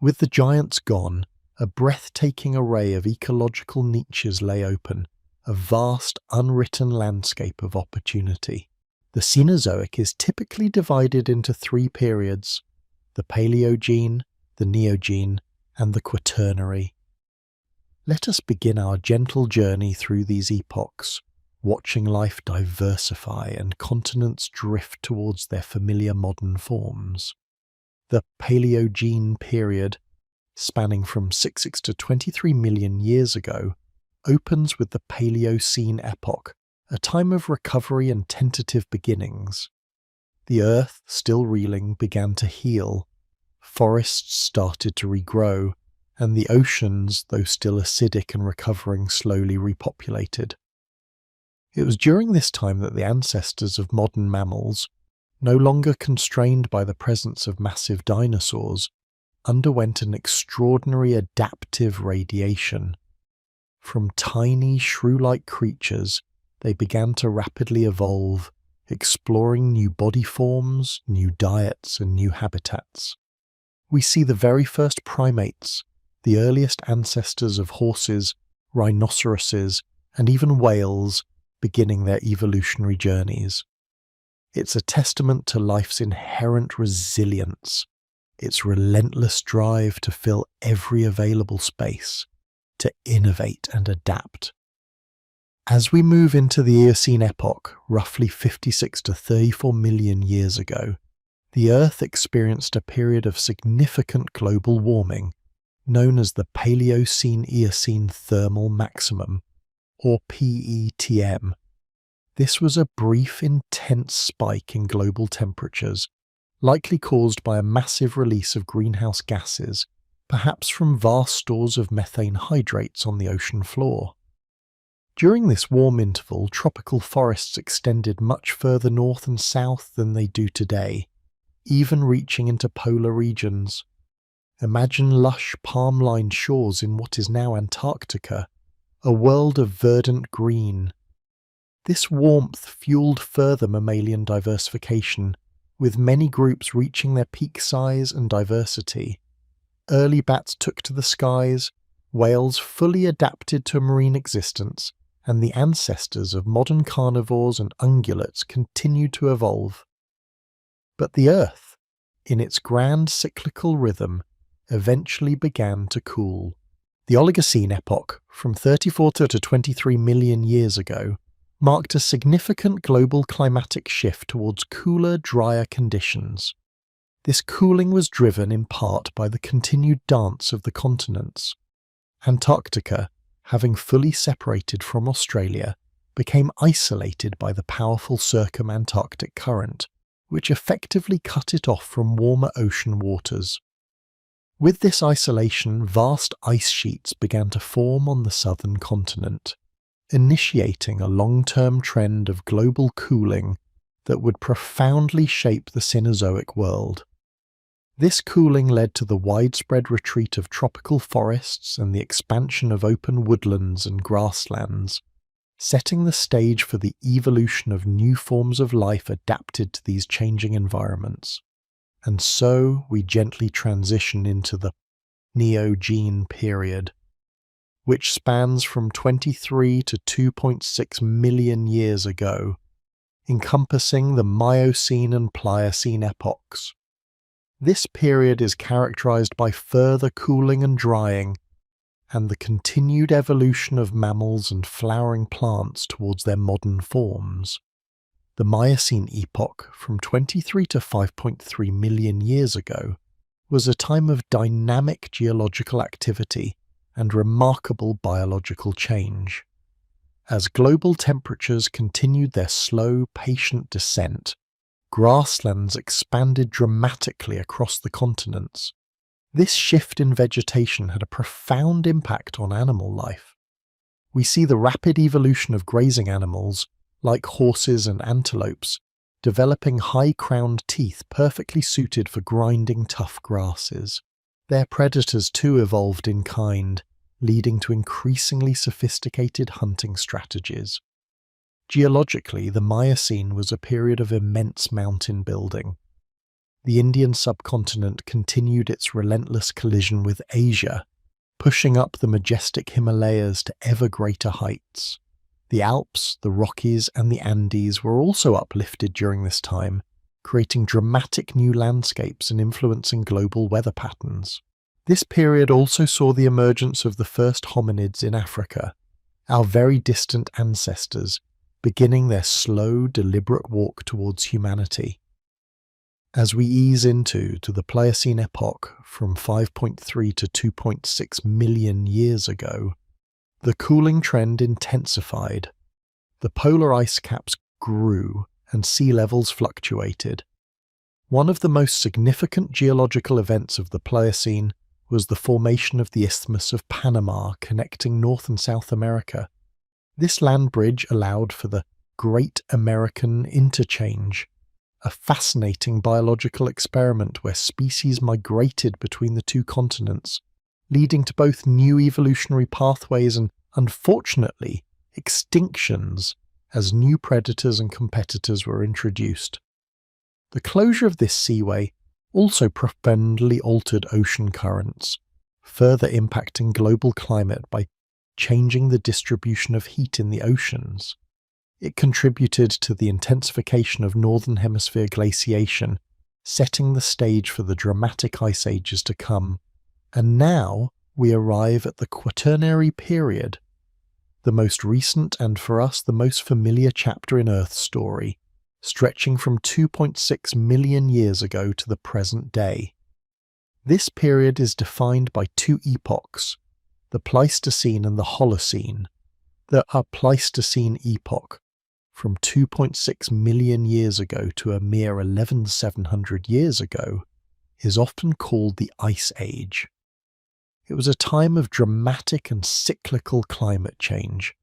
[SPEAKER 1] With the giants gone, a breathtaking array of ecological niches lay open, a vast, unwritten landscape of opportunity. The Cenozoic is typically divided into three periods: the Paleogene, the Neogene, and the Quaternary. Let us begin our gentle journey through these epochs, watching life diversify and continents drift towards their familiar modern forms. The Paleogene period, spanning from 66 to 23 million years ago, opens with the Paleocene epoch, a time of recovery and tentative beginnings. The Earth, still reeling, began to heal. Forests started to regrow, and the oceans, though still acidic and recovering, slowly repopulated. It was during this time that the ancestors of modern mammals, no longer constrained by the presence of massive dinosaurs, underwent an extraordinary adaptive radiation. From tiny, shrew-like creatures, they began to rapidly evolve, exploring new body forms, new diets, and new habitats. We see the very first primates, the earliest ancestors of horses, rhinoceroses, and even whales, beginning their evolutionary journeys. It's a testament to life's inherent resilience, its relentless drive to fill every available space, to innovate and adapt. As we move into the Eocene epoch, roughly 56 to 34 million years ago, the Earth experienced a period of significant global warming, known as the Paleocene-Eocene Thermal Maximum, or PETM. This was a brief, intense spike in global temperatures, likely caused by a massive release of greenhouse gases, perhaps from vast stores of methane hydrates on the ocean floor. During this warm interval, tropical forests extended much further north and south than they do today, even reaching into polar regions. Imagine lush palm-lined shores in what is now Antarctica, a world of verdant green. This warmth fueled further mammalian diversification, with many groups reaching their peak size and diversity. Early bats took to the skies, whales fully adapted to marine existence, and the ancestors of modern carnivores and ungulates continued to evolve. But the Earth, in its grand cyclical rhythm, eventually began to cool. The Oligocene epoch, from 34 to 23 million years ago, marked a significant global climatic shift towards cooler, drier conditions. This cooling was driven in part by the continued dance of the continents. Antarctica, having fully separated from Australia, became isolated by the powerful circumantarctic current, which effectively cut it off from warmer ocean waters. With this isolation, vast ice sheets began to form on the southern continent, initiating a long-term trend of global cooling that would profoundly shape the Cenozoic world. This cooling led to the widespread retreat of tropical forests and the expansion of open woodlands and grasslands, setting the stage for the evolution of new forms of life adapted to these changing environments. And so we gently transition into the Neogene period, which spans from 23 to 2.6 million years ago, encompassing the Miocene and Pliocene epochs. This period is characterized by further cooling and drying, and the continued evolution of mammals and flowering plants towards their modern forms. The Miocene epoch, from 23 to 5.3 million years ago, was a time of dynamic geological activity and remarkable biological change. As global temperatures continued their slow, patient descent, grasslands expanded dramatically across the continents. This shift in vegetation had a profound impact on animal life. We see the rapid evolution of grazing animals, like horses and antelopes, developing high-crowned teeth perfectly suited for grinding tough grasses. Their predators too evolved in kind, leading to increasingly sophisticated hunting strategies. Geologically, the Miocene was a period of immense mountain building. The Indian subcontinent continued its relentless collision with Asia, pushing up the majestic Himalayas to ever greater heights. The Alps, the Rockies, and the Andes were also uplifted during this time, creating dramatic new landscapes and influencing global weather patterns. This period also saw the emergence of the first hominids in Africa, our very distant ancestors, beginning their slow, deliberate walk towards humanity. As we ease into the Pliocene epoch from 5.3 to 2.6 million years ago, the cooling trend intensified. The polar ice caps grew and sea levels fluctuated. One of the most significant geological events of the Pliocene was the formation of the Isthmus of Panama connecting North and South America. This land bridge allowed for the Great American Interchange, a fascinating biological experiment where species migrated between the two continents, leading to both new evolutionary pathways and, unfortunately, extinctions as new predators and competitors were introduced. The closure of this seaway also profoundly altered ocean currents, further impacting global climate by changing the distribution of heat in the oceans. It contributed to the intensification of Northern Hemisphere glaciation, setting the stage for the dramatic ice ages to come. And now we arrive at the Quaternary period, the most recent and for us the most familiar chapter in Earth's story, stretching from 2.6 million years ago to the present day. This period is defined by two epochs, the Pleistocene and the Holocene. The Pleistocene epoch, from 2.6 million years ago to a mere 11,700 years ago, is often called the Ice Age. It was a time of dramatic and cyclical climate change,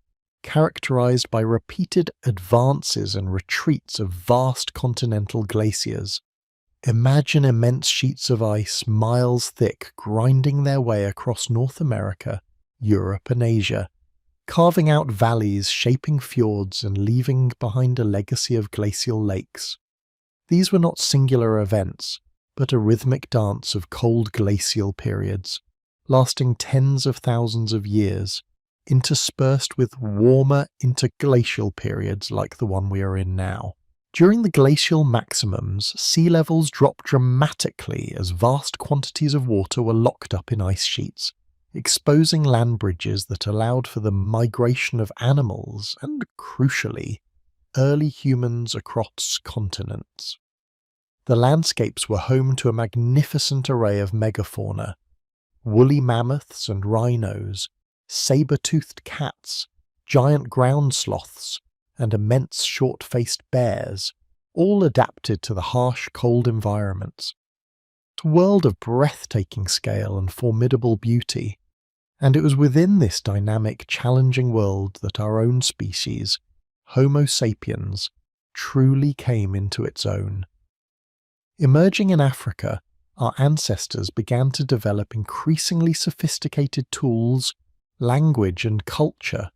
[SPEAKER 1] characterized by repeated advances and retreats of vast continental glaciers. Imagine immense sheets of ice miles thick grinding their way across North America, Europe and Asia, carving out valleys, shaping fjords and leaving behind a legacy of glacial lakes. These were not singular events, but a rhythmic dance of cold glacial periods, lasting tens of thousands of years, interspersed with warmer interglacial periods like the one we are in now. During the glacial maximums, sea levels dropped dramatically as vast quantities of water were locked up in ice sheets, exposing land bridges that allowed for the migration of animals and, crucially, early humans across continents. The landscapes were home to a magnificent array of megafauna: woolly mammoths and rhinos, saber-toothed cats, giant ground sloths, and immense short-faced bears, all adapted to the harsh, cold environments. It's a world of breathtaking scale and formidable beauty, and it was within this dynamic, challenging world that our own species, Homo sapiens, truly came into its own. Emerging in Africa, our ancestors began to develop increasingly sophisticated tools, language, and culture.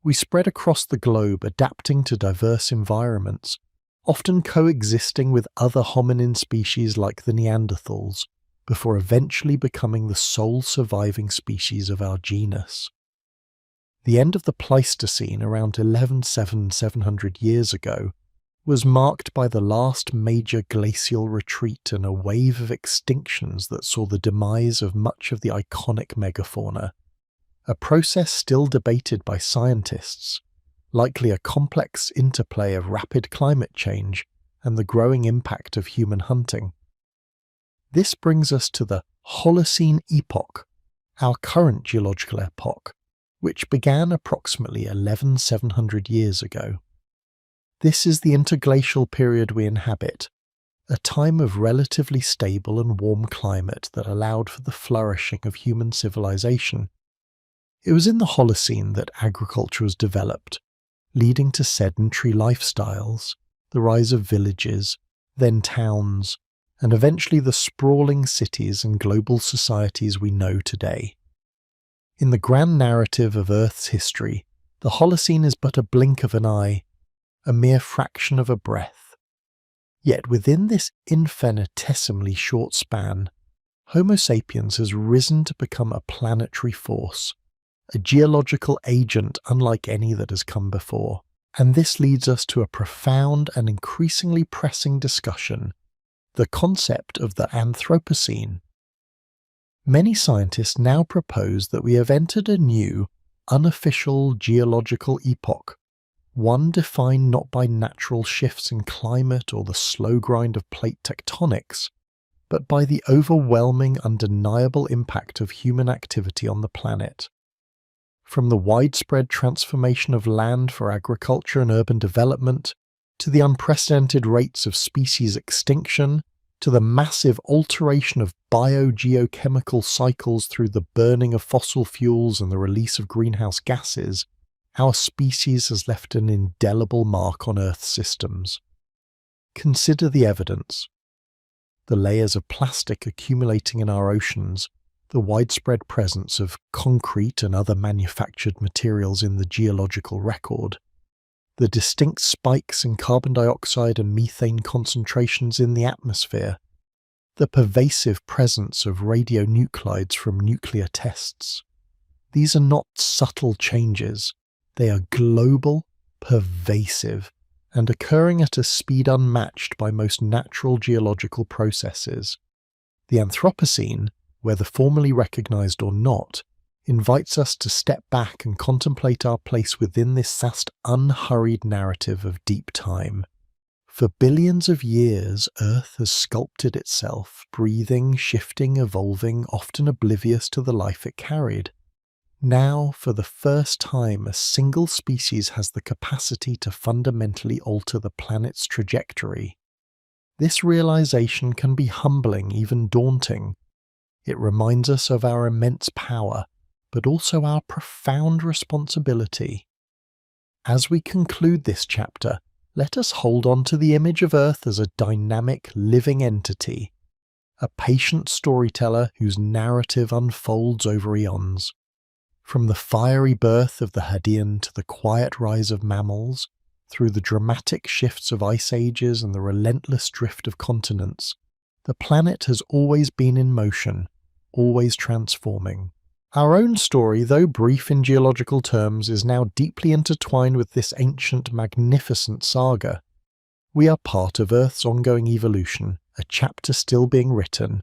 [SPEAKER 1] We spread across the globe, adapting to diverse environments, often coexisting with other hominin species like the Neanderthals, before eventually becoming the sole surviving species of our genus. The end of the Pleistocene around 11,700 years ago was marked by the last major glacial retreat and a wave of extinctions that saw the demise of much of the iconic megafauna, a process still debated by scientists, likely a complex interplay of rapid climate change and the growing impact of human hunting. This brings us to the Holocene epoch, our current geological epoch, which began approximately 11,700 years ago. This is the interglacial period we inhabit, a time of relatively stable and warm climate that allowed for the flourishing of human civilization. It was in the Holocene that agriculture was developed, leading to sedentary lifestyles, the rise of villages, then towns, and eventually the sprawling cities and global societies we know today. In the grand narrative of Earth's history, the Holocene is but a blink of an eye, a mere fraction of a breath. Yet within this infinitesimally short span, Homo sapiens has risen to become a planetary force, a geological agent unlike any that has come before. And this leads us to a profound and increasingly pressing discussion, the concept of the Anthropocene. Many scientists now propose that we have entered a new, unofficial geological epoch, one defined not by natural shifts in climate or the slow grind of plate tectonics, but by the overwhelming, undeniable impact of human activity on the planet. From the widespread transformation of land for agriculture and urban development, to the unprecedented rates of species extinction, to the massive alteration of biogeochemical cycles through the burning of fossil fuels and the release of greenhouse gases, our species has left an indelible mark on Earth's systems. Consider the evidence. The layers of plastic accumulating in our oceans, the widespread presence of concrete and other manufactured materials in the geological record, the distinct spikes in carbon dioxide and methane concentrations in the atmosphere, the pervasive presence of radionuclides from nuclear tests. These are not subtle changes. They are global, pervasive, and occurring at a speed unmatched by most natural geological processes. The Anthropocene, whether formally recognized or not, invites us to step back and contemplate our place within this vast, unhurried narrative of deep time. For billions of years, Earth has sculpted itself, breathing, shifting, evolving, often oblivious to the life it carried. Now, for the first time, a single species has the capacity to fundamentally alter the planet's trajectory. This realization can be humbling, even daunting. It reminds us of our immense power, but also our profound responsibility. As we conclude this chapter, let us hold on to the image of Earth as a dynamic, living entity, a patient storyteller whose narrative unfolds over eons. From the fiery birth of the Hadean to the quiet rise of mammals, through the dramatic shifts of ice ages and the relentless drift of continents, the planet has always been in motion, always transforming. Our own story, though brief in geological terms, is now deeply intertwined with this ancient, magnificent saga. We are part of Earth's ongoing evolution, a chapter still being written,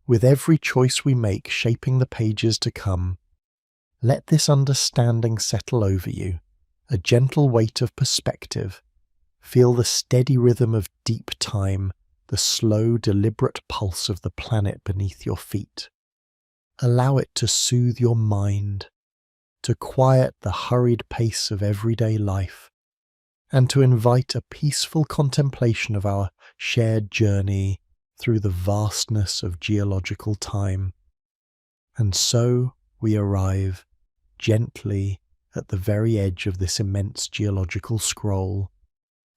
[SPEAKER 1] with every choice we make shaping the pages to come. Let this understanding settle over you, a gentle weight of perspective. Feel the steady rhythm of deep time, the slow, deliberate pulse of the planet beneath your feet. Allow it to soothe your mind, to quiet the hurried pace of everyday life, and to invite a peaceful contemplation of our shared journey through the vastness of geological time. And so we arrive, gently at the very edge of this immense geological scroll,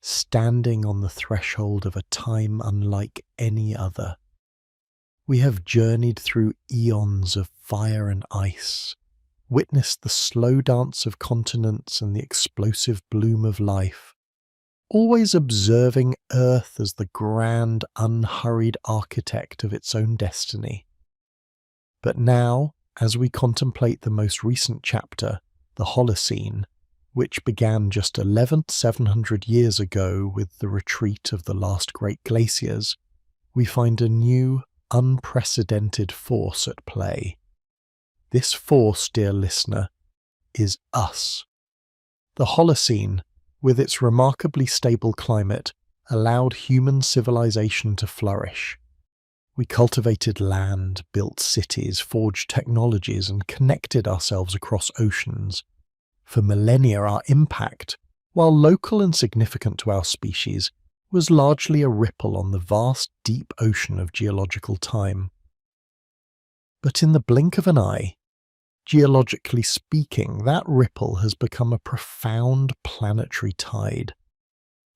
[SPEAKER 1] standing on the threshold of a time unlike any other. We have journeyed through eons of fire and ice, witnessed the slow dance of continents and the explosive bloom of life, always observing Earth as the grand, unhurried architect of its own destiny. But now, as we contemplate the most recent chapter, the Holocene, which began just 11,700 years ago with the retreat of the last great glaciers, we find a new, unprecedented force at play. This force, dear listener, is us. The Holocene, with its remarkably stable climate, allowed human civilization to flourish. We cultivated land, built cities, forged technologies, and connected ourselves across oceans. For millennia, our impact, while local and significant to our species, was largely a ripple on the vast, deep ocean of geological time. But in the blink of an eye, geologically speaking, that ripple has become a profound planetary tide.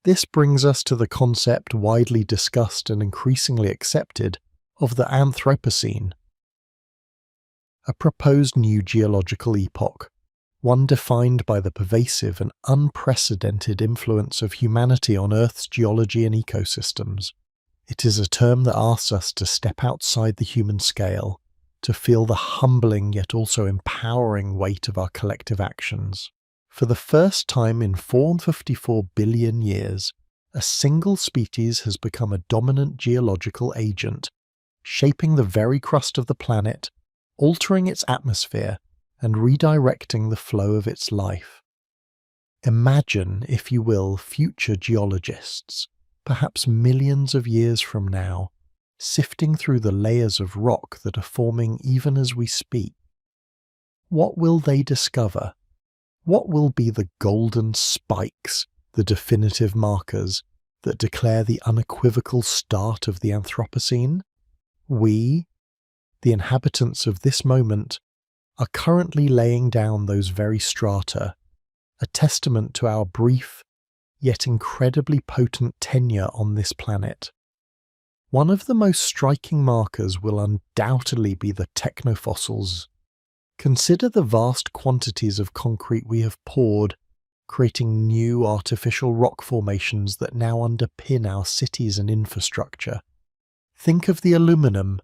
[SPEAKER 1] This brings us to the concept widely discussed and increasingly accepted of the Anthropocene, a proposed new geological epoch, one defined by the pervasive and unprecedented influence of humanity on Earth's geology and ecosystems. It is a term that asks us to step outside the human scale, to feel the humbling yet also empowering weight of our collective actions. For the first time in 454 billion years, a single species has become a dominant geological agent, shaping the very crust of the planet, altering its atmosphere, and redirecting the flow of its life. Imagine, if you will, future geologists, perhaps millions of years from now, sifting through the layers of rock that are forming even as we speak. What will they discover? What will be the golden spikes, the definitive markers, that declare the unequivocal start of the Anthropocene? We, the inhabitants of this moment, are currently laying down those very strata, a testament to our brief, yet incredibly potent tenure on this planet. One of the most striking markers will undoubtedly be the technofossils. Consider the vast quantities of concrete we have poured, creating new artificial rock formations that now underpin our cities and infrastructure. Think of the aluminum,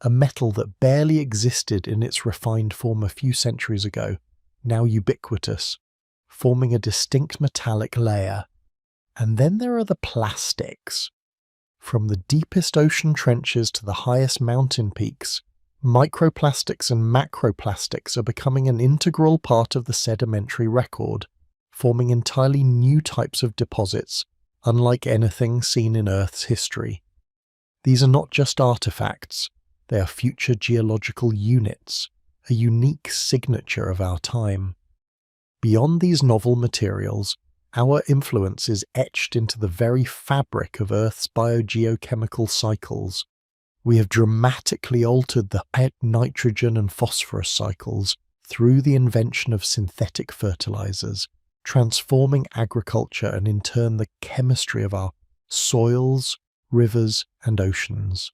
[SPEAKER 1] a metal that barely existed in its refined form a few centuries ago, now ubiquitous, forming a distinct metallic layer. And then there are the plastics. From the deepest ocean trenches to the highest mountain peaks, microplastics and macroplastics are becoming an integral part of the sedimentary record, forming entirely new types of deposits, unlike anything seen in Earth's history. These are not just artifacts, they are future geological units, a unique signature of our time. Beyond these novel materials, our influence is etched into the very fabric of Earth's biogeochemical cycles. We have dramatically altered the nitrogen and phosphorus cycles through the invention of synthetic fertilizers, transforming agriculture and in turn the chemistry of our soils, rivers, and oceans.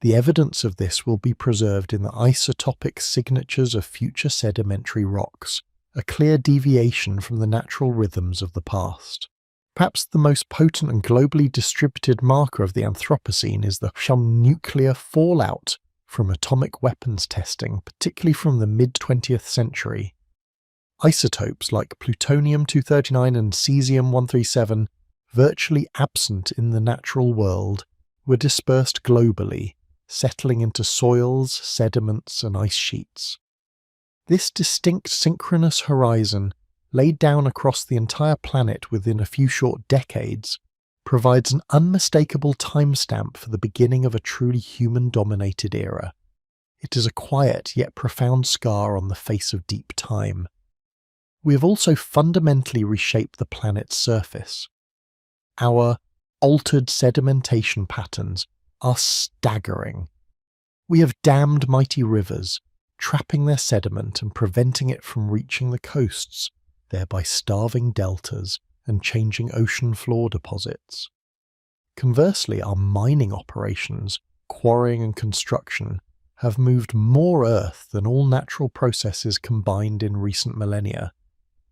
[SPEAKER 1] The evidence of this will be preserved in the isotopic signatures of future sedimentary rocks, a clear deviation from the natural rhythms of the past. Perhaps the most potent and globally distributed marker of the Anthropocene is the nuclear fallout from atomic weapons testing, particularly from the mid-20th century. Isotopes like plutonium-239 and cesium-137, virtually absent in the natural world, were dispersed globally, settling into soils, sediments, and ice sheets. This distinct synchronous horizon, laid down across the entire planet within a few short decades, provides an unmistakable timestamp for the beginning of a truly human-dominated era. It is a quiet yet profound scar on the face of deep time. We have also fundamentally reshaped the planet's surface. Our altered sedimentation patterns are staggering. We have dammed mighty rivers, trapping their sediment and preventing it from reaching the coasts, thereby starving deltas and changing ocean floor deposits. Conversely, our mining operations, quarrying and construction, have moved more earth than all natural processes combined in recent millennia.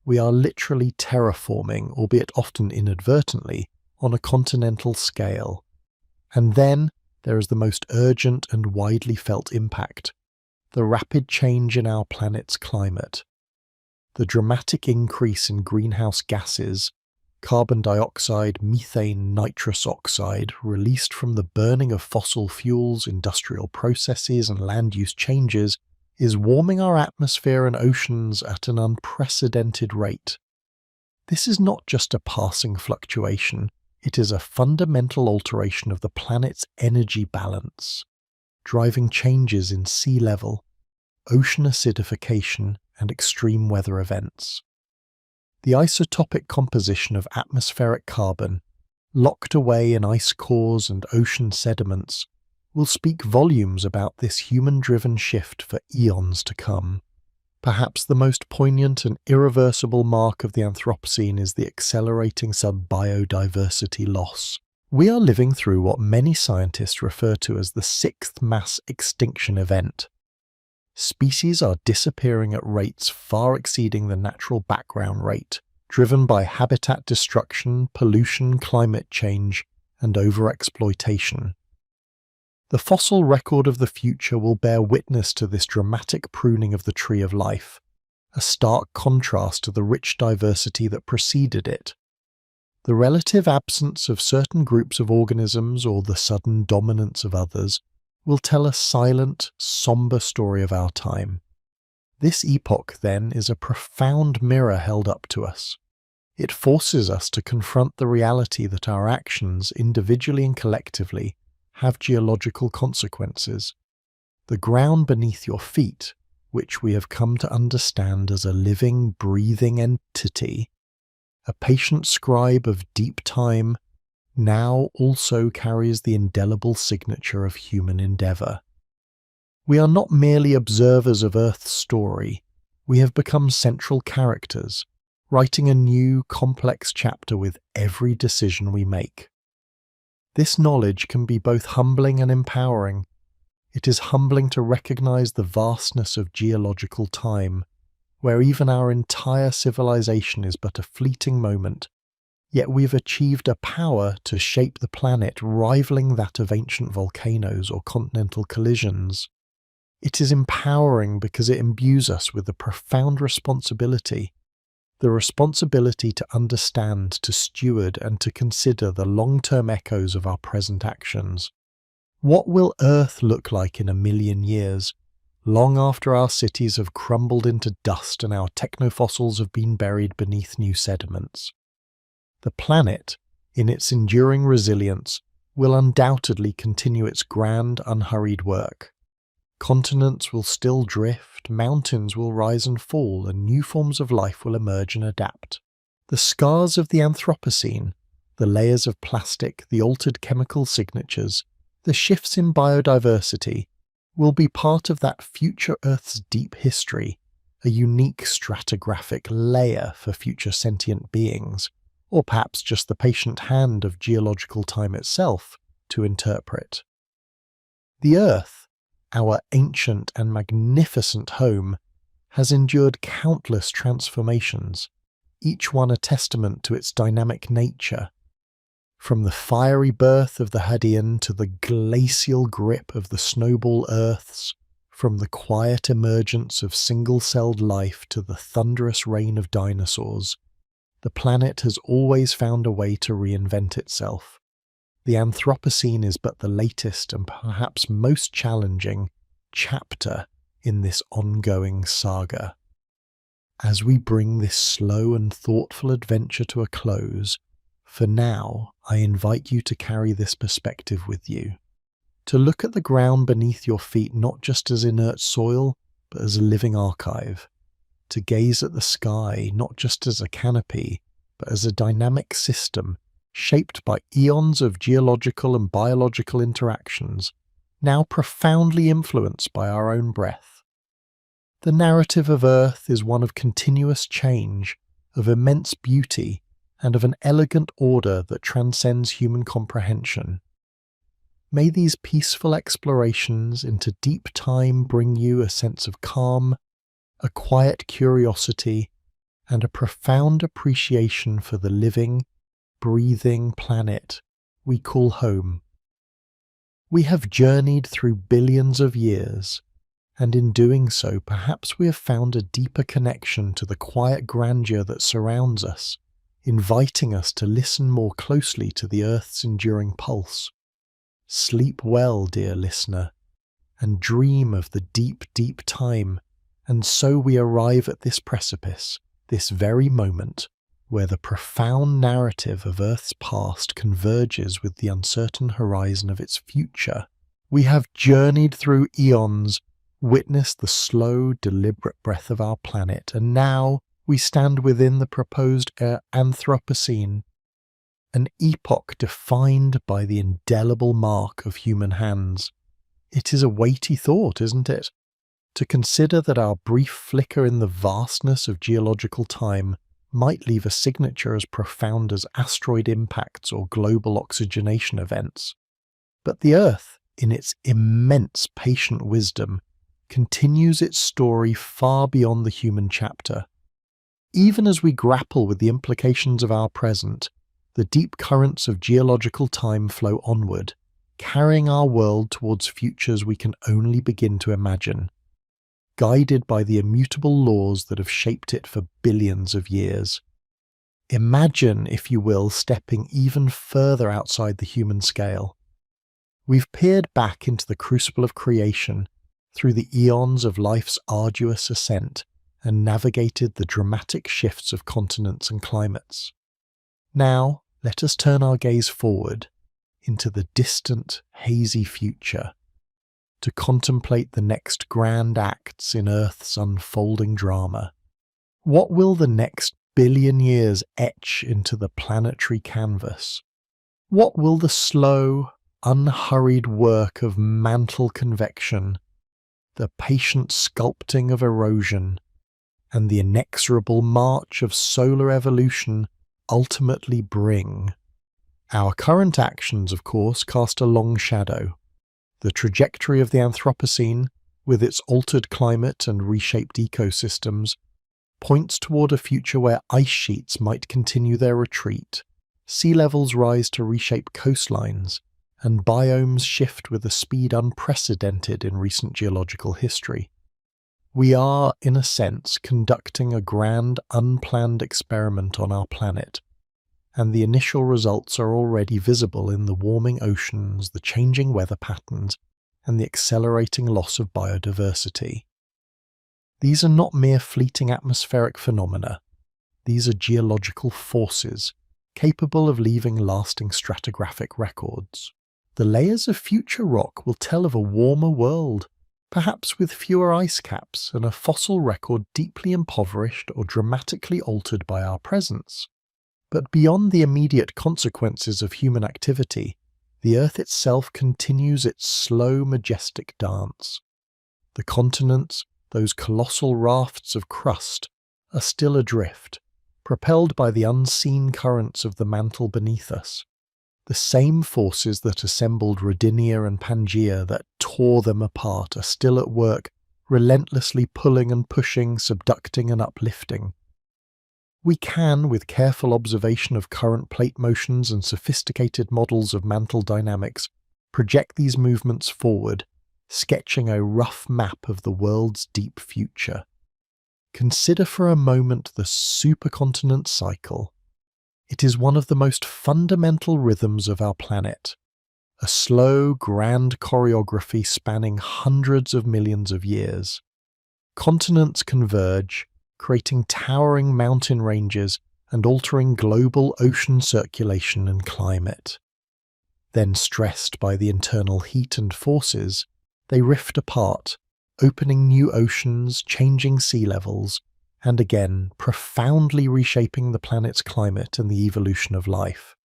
[SPEAKER 1] We are literally terraforming, albeit often inadvertently, on a continental scale. And then there is the most urgent and widely felt impact: the rapid change in our planet's climate. The dramatic increase in greenhouse gases, carbon dioxide, methane, nitrous oxide, released from the burning of fossil fuels, industrial processes, and land use changes, is warming our atmosphere and oceans at an unprecedented rate. This is not just a passing fluctuation, it is a fundamental alteration of the planet's energy balance, driving changes in sea level, ocean acidification, and extreme weather events. The isotopic composition of atmospheric carbon, locked away in ice cores and ocean sediments, will speak volumes about this human-driven shift for eons to come. Perhaps the most poignant and irreversible mark of the Anthropocene is the accelerating sub-biodiversity loss. We are living through what many scientists refer to as the sixth mass extinction event. Species are disappearing at rates far exceeding the natural background rate, driven by habitat destruction, pollution, climate change, and overexploitation. The fossil record of the future will bear witness to this dramatic pruning of the tree of life, a stark contrast to the rich diversity that preceded it. The relative absence of certain groups of organisms or the sudden dominance of others will tell a silent, somber story of our time. This epoch, then, is a profound mirror held up to us. It forces us to confront the reality that our actions, individually and collectively, have geological consequences. The ground beneath your feet, which we have come to understand as a living, breathing entity, a patient scribe of deep time, now also carries the indelible signature of human endeavour. We are not merely observers of Earth's story, we have become central characters, writing a new, complex chapter with every decision we make. This knowledge can be both humbling and empowering. It is humbling to recognise the vastness of geological time, where even our entire civilization is but a fleeting moment, yet we've achieved a power to shape the planet rivaling that of ancient volcanoes or continental collisions. It is empowering because it imbues us with a profound responsibility, the responsibility to understand, to steward, and to consider the long-term echoes of our present actions. What will Earth look like in 1,000,000 years, long after our cities have crumbled into dust and our technofossils have been buried beneath new sediments? The planet, in its enduring resilience, will undoubtedly continue its grand, unhurried work. Continents will still drift, mountains will rise and fall, and new forms of life will emerge and adapt. The scars of the Anthropocene, the layers of plastic, the altered chemical signatures, the shifts in biodiversity, will be part of that future Earth's deep history, a unique stratigraphic layer for future sentient beings, or perhaps just the patient hand of geological time itself to interpret. The Earth, our ancient and magnificent home, has endured countless transformations, each one a testament to its dynamic nature. From the fiery birth of the Hadean to the glacial grip of the snowball Earths, from the quiet emergence of single-celled life to the thunderous reign of dinosaurs, the planet has always found a way to reinvent itself. The Anthropocene is but the latest and perhaps most challenging chapter in this ongoing saga. As we bring this slow and thoughtful adventure to a close, for now I invite you to carry this perspective with you, to look at the ground beneath your feet not just as inert soil, but as a living archive, to gaze at the sky not just as a canopy, but as a dynamic system shaped by eons of geological and biological interactions, now profoundly influenced by our own breath. The narrative of Earth is one of continuous change, of immense beauty, and of an elegant order that transcends human comprehension. May these peaceful explorations into deep time bring you a sense of calm, a quiet curiosity, and a profound appreciation for the living, breathing planet we call home. We have journeyed through billions of years, and in doing so perhaps we have found a deeper connection to the quiet grandeur that surrounds us, inviting us to listen more closely to the Earth's enduring pulse. Sleep well, dear listener, and dream of the deep, deep time, and so we arrive at this precipice, this very moment, where the profound narrative of Earth's past converges with the uncertain horizon of its future. We have journeyed through eons, witnessed the slow, deliberate breath of our planet, and now we stand within the proposed Anthropocene, an epoch defined by the indelible mark of human hands. It is a weighty thought, isn't it? To consider that our brief flicker in the vastness of geological time might leave a signature as profound as asteroid impacts or global oxygenation events. But the Earth, in its immense patient wisdom, continues its story far beyond the human chapter. Even as we grapple with the implications of our present, the deep currents of geological time flow onward, carrying our world towards futures we can only begin to imagine, guided by the immutable laws that have shaped it for billions of years. Imagine, if you will, stepping even further outside the human scale. We've peered back into the crucible of creation, through the eons of life's arduous ascent, and navigated the dramatic shifts of continents and climates. Now, let us turn our gaze forward, into the distant, hazy future, to contemplate the next grand acts in Earth's unfolding drama. What will the next billion years etch into the planetary canvas? What will the slow, unhurried work of mantle convection, the patient sculpting of erosion, and the inexorable march of solar evolution ultimately bring? Our current actions, of course, cast a long shadow. The trajectory of the Anthropocene, with its altered climate and reshaped ecosystems, points toward a future where ice sheets might continue their retreat, sea levels rise to reshape coastlines, and biomes shift with a speed unprecedented in recent geological history. We are, in a sense, conducting a grand, unplanned experiment on our planet, and the initial results are already visible in the warming oceans, the changing weather patterns, and the accelerating loss of biodiversity. These are not mere fleeting atmospheric phenomena. These are geological forces, capable of leaving lasting stratigraphic records. The layers of future rock will tell of a warmer world, perhaps with fewer ice caps and a fossil record deeply impoverished or dramatically altered by our presence. But beyond the immediate consequences of human activity, the Earth itself continues its slow, majestic dance. The continents, those colossal rafts of crust, are still adrift, propelled by the unseen currents of the mantle beneath us. The same forces that assembled Rodinia and Pangaea, that tore them apart, are still at work, relentlessly pulling and pushing, subducting and uplifting. We can, with careful observation of current plate motions and sophisticated models of mantle dynamics, project these movements forward, sketching a rough map of the world's deep future. Consider for a moment the supercontinent cycle. It is one of the most fundamental rhythms of our planet, a slow, grand choreography spanning hundreds of millions of years. Continents converge, creating towering mountain ranges and altering global ocean circulation and climate. Then, stressed by the internal heat and forces, they rift apart, opening new oceans, changing sea levels, and again profoundly reshaping the planet's climate and the evolution of life.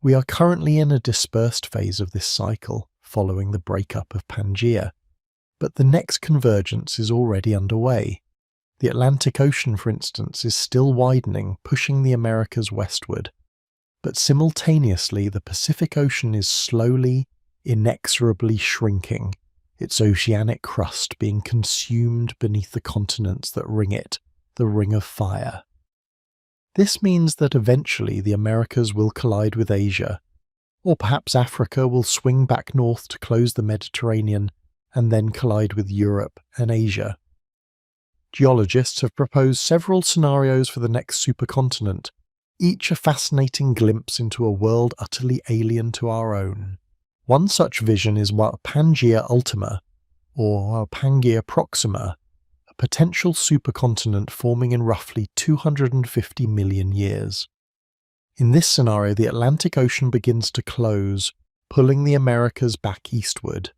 [SPEAKER 1] We are currently in a dispersed phase of this cycle, following the breakup of Pangaea, but the next convergence is already underway. The Atlantic Ocean, for instance, is still widening, pushing the Americas westward, but simultaneously the Pacific Ocean is slowly, inexorably shrinking, its oceanic crust being consumed beneath the continents that ring it, the Ring of Fire. This means that eventually the Americas will collide with Asia, or perhaps Africa will swing back north to close the Mediterranean and then collide with Europe and Asia. Geologists have proposed several scenarios for the next supercontinent, each a fascinating glimpse into a world utterly alien to our own. One such vision is Pangaea Ultima, or Pangaea Proxima, a potential supercontinent forming in roughly 250 million years. In this scenario, the Atlantic Ocean begins to close, pulling the Americas back eastward.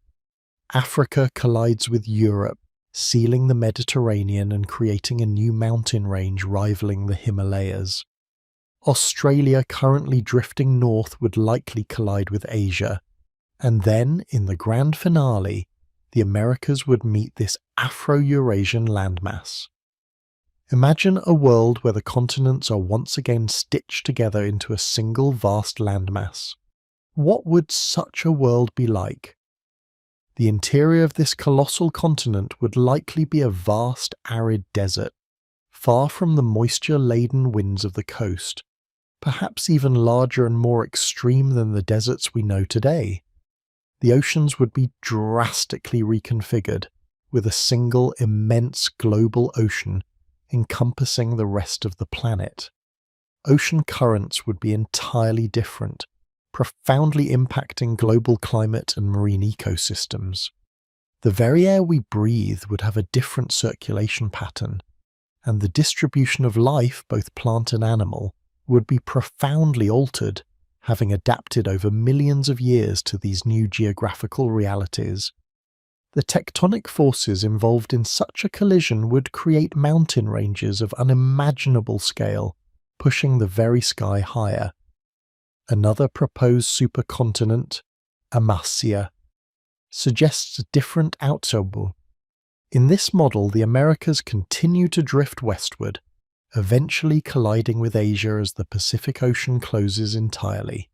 [SPEAKER 1] Africa collides with Europe, sealing the Mediterranean and creating a new mountain range rivaling the Himalayas. Australia, currently drifting north, would likely collide with Asia, and then, in the grand finale, the Americas would meet this Afro-Eurasian landmass. Imagine a world where the continents are once again stitched together into a single vast landmass. What would such a world be like? The interior of this colossal continent would likely be a vast arid desert, far from the moisture-laden winds of the coast, perhaps even larger and more extreme than the deserts we know today. The oceans would be drastically reconfigured, with a single immense global ocean encompassing the rest of the planet. Ocean currents would be entirely different, profoundly impacting global climate and marine ecosystems. The very air we breathe would have a different circulation pattern, and the distribution of life, both plant and animal, would be profoundly altered, having adapted over millions of years to these new geographical realities. The tectonic forces involved in such a collision would create mountain ranges of unimaginable scale, pushing the very sky higher. Another proposed supercontinent, Amasya, suggests a different outsobu. In this model, the Americas continue to drift westward, eventually colliding with Asia as the Pacific Ocean closes entirely.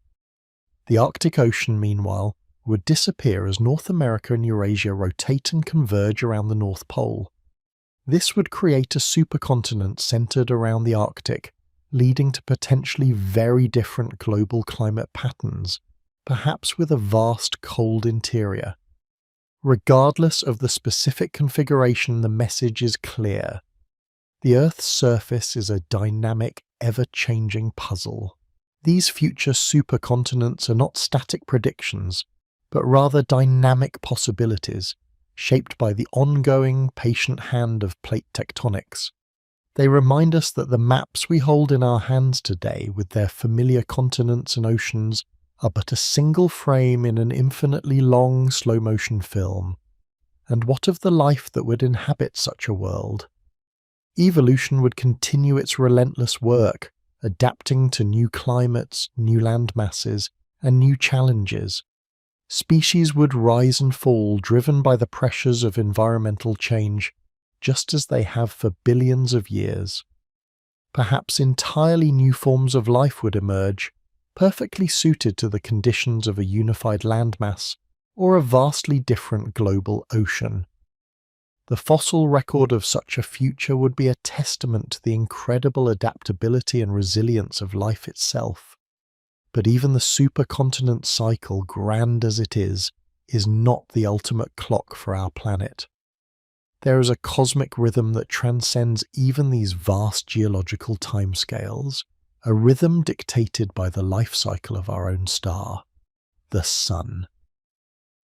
[SPEAKER 1] The Arctic Ocean, meanwhile, would disappear as North America and Eurasia rotate and converge around the North Pole. This would create a supercontinent centered around the Arctic, leading to potentially very different global climate patterns, perhaps with a vast cold interior. Regardless of the specific configuration, the message is clear. The Earth's surface is a dynamic, ever-changing puzzle. These future supercontinents are not static predictions, but rather dynamic possibilities, shaped by the ongoing, patient hand of plate tectonics. They remind us that the maps we hold in our hands today, with their familiar continents and oceans, are but a single frame in an infinitely long slow-motion film. And what of the life that would inhabit such a world? Evolution would continue its relentless work, adapting to new climates, new land masses, and new challenges. Species would rise and fall, driven by the pressures of environmental change, just as they have for billions of years. Perhaps entirely new forms of life would emerge, perfectly suited to the conditions of a unified landmass or a vastly different global ocean. The fossil record of such a future would be a testament to the incredible adaptability and resilience of life itself. But even the supercontinent cycle, grand as it is not the ultimate clock for our planet. There is a cosmic rhythm that transcends even these vast geological timescales, a rhythm dictated by the life cycle of our own star, the Sun.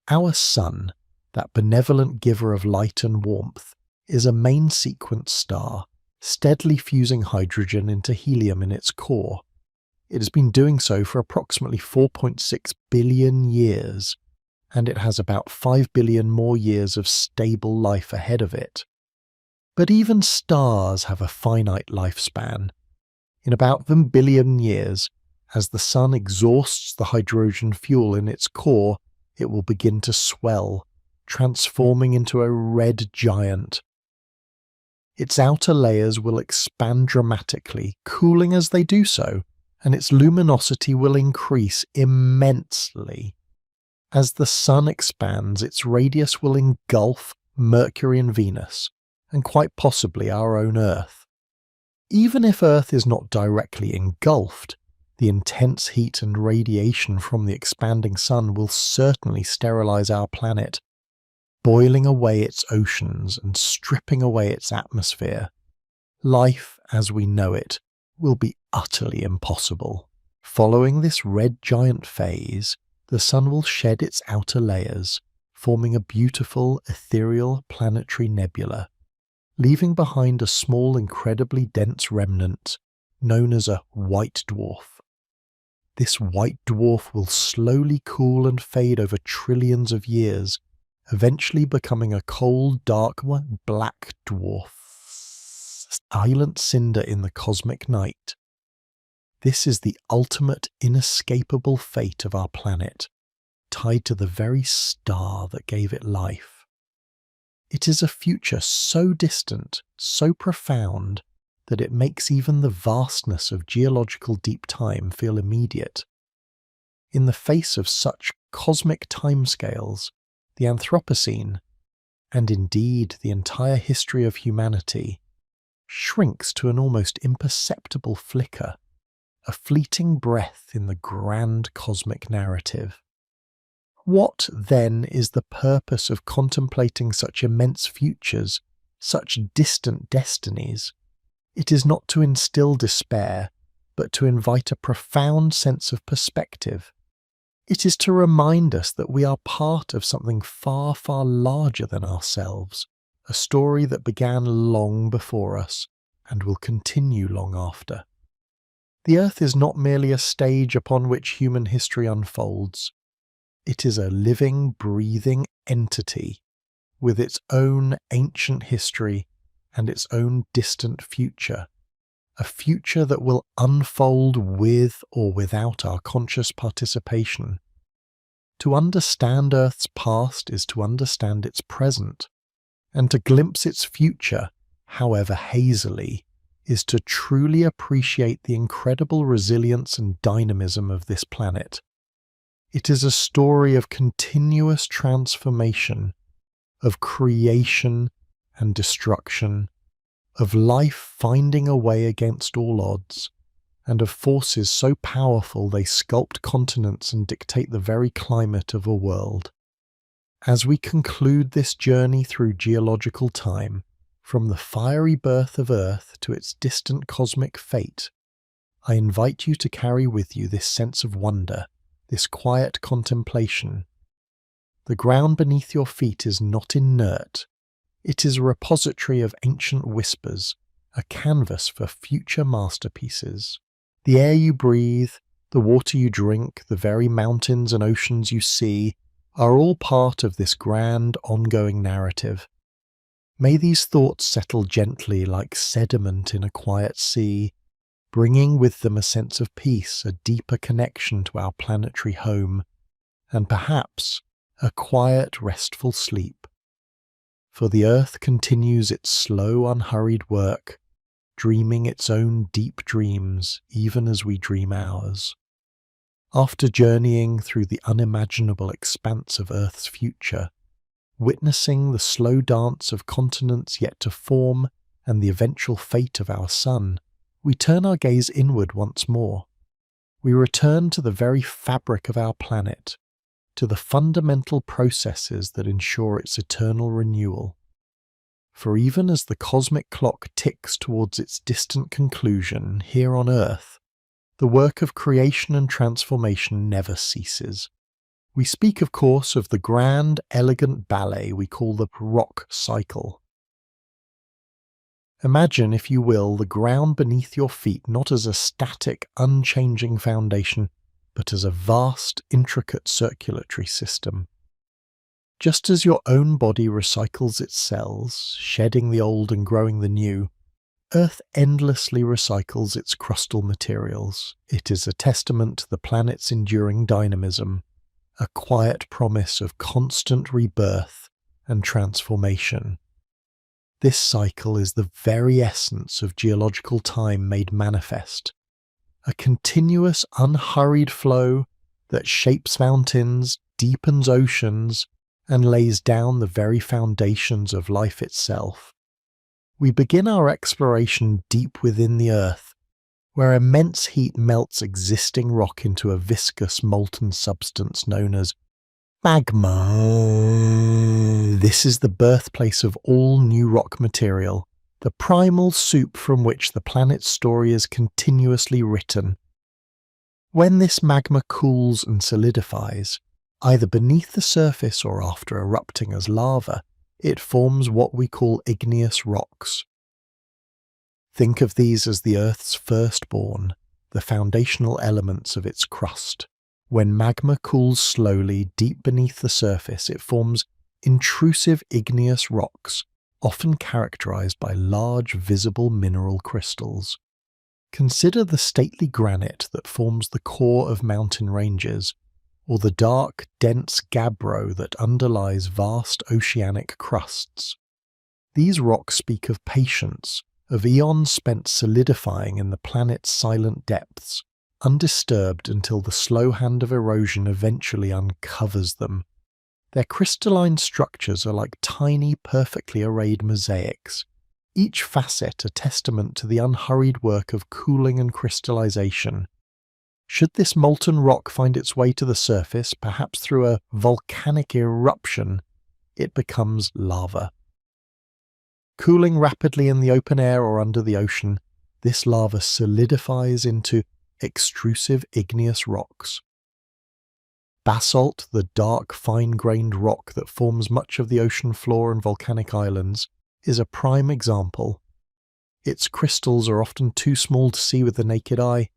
[SPEAKER 1] Our Sun, that benevolent giver of light and warmth, is a main sequence star, steadily fusing hydrogen into helium in its core. It has been doing so for approximately 4.6 billion years, and it has about 5 billion more years of stable life ahead of it. But even stars have a finite lifespan. In about 1 billion years, as the Sun exhausts the hydrogen fuel in its core, it will begin to swell, transforming into a red giant. Its outer layers will expand dramatically, cooling as they do so, and its luminosity will increase immensely. As the Sun expands, its radius will engulf Mercury and Venus, and quite possibly our own Earth. Even if Earth is not directly engulfed, the intense heat and radiation from the expanding Sun will certainly sterilize our planet, boiling away its oceans and stripping away its atmosphere. Life, as we know it, will be utterly impossible. Following this red giant phase, the Sun will shed its outer layers, forming a beautiful, ethereal planetary nebula, leaving behind a small, incredibly dense remnant known as a white dwarf. This white dwarf will slowly cool and fade over trillions of years, eventually becoming a cold, dark, black dwarf, silent cinder in the cosmic night. This is the ultimate, inescapable fate of our planet, tied to the very star that gave it life. It is a future so distant, so profound, that it makes even the vastness of geological deep time feel immediate. In the face of such cosmic timescales, the Anthropocene, and indeed the entire history of humanity, shrinks to an almost imperceptible flicker, a fleeting breath in the grand cosmic narrative. What, then, is the purpose of contemplating such immense futures, such distant destinies? It is not to instill despair, but to invite a profound sense of perspective. It is to remind us that we are part of something far, far larger than ourselves, a story that began long before us and will continue long after. The Earth is not merely a stage upon which human history unfolds. It is a living, breathing entity with its own ancient history and its own distant future, a future that will unfold with or without our conscious participation. To understand Earth's past is to understand its present, and to glimpse its future, however hazily, is to truly appreciate the incredible resilience and dynamism of this planet. It is a story of continuous transformation, of creation and destruction, of life finding a way against all odds, and of forces so powerful they sculpt continents and dictate the very climate of a world. As we conclude this journey through geological time, from the fiery birth of Earth to its distant cosmic fate, I invite you to carry with you this sense of wonder, this quiet contemplation. The ground beneath your feet is not inert. It is a repository of ancient whispers, a canvas for future masterpieces. The air you breathe, the water you drink, the very mountains and oceans you see, are all part of this grand, ongoing narrative. May these thoughts settle gently like sediment in a quiet sea, bringing with them a sense of peace, a deeper connection to our planetary home, and perhaps a quiet, restful sleep. For the Earth continues its slow, unhurried work, dreaming its own deep dreams even as we dream ours. After journeying through the unimaginable expanse of Earth's future, witnessing the slow dance of continents yet to form and the eventual fate of our Sun, we turn our gaze inward once more. We return to the very fabric of our planet, to the fundamental processes that ensure its eternal renewal. For even as the cosmic clock ticks towards its distant conclusion here on Earth, the work of creation and transformation never ceases. We speak, of course, of the grand, elegant ballet we call the rock cycle. Imagine, if you will, the ground beneath your feet not as a static, unchanging foundation, but as a vast, intricate circulatory system. Just as your own body recycles its cells, shedding the old and growing the new, Earth endlessly recycles its crustal materials. It is a testament to the planet's enduring dynamism, a quiet promise of constant rebirth and transformation. This cycle is the very essence of geological time made manifest, a continuous, unhurried flow that shapes mountains, deepens oceans, and lays down the very foundations of life itself. We begin our exploration deep within the Earth, where immense heat melts existing rock into a viscous molten substance known as magma. This is the birthplace of all new rock material, the primal soup from which the planet's story is continuously written. When this magma cools and solidifies, either beneath the surface or after erupting as lava, it forms what we call igneous rocks. Think of these as the Earth's firstborn, the foundational elements of its crust. When magma cools slowly deep beneath the surface, it forms intrusive igneous rocks, often characterized by large visible mineral crystals. Consider the stately granite that forms the core of mountain ranges, or the dark, dense gabbro that underlies vast oceanic crusts. These rocks speak of patience, of eons spent solidifying in the planet's silent depths, undisturbed until the slow hand of erosion eventually uncovers them. Their crystalline structures are like tiny, perfectly arrayed mosaics, each facet a testament to the unhurried work of cooling and crystallization. Should this molten rock find its way to the surface, perhaps through a volcanic eruption, it becomes lava. Cooling rapidly in the open air or under the ocean, this lava solidifies into extrusive igneous rocks. Basalt, the dark, fine-grained rock that forms much of the ocean floor and volcanic islands, is a prime example. Its crystals are often too small to see with the naked eye,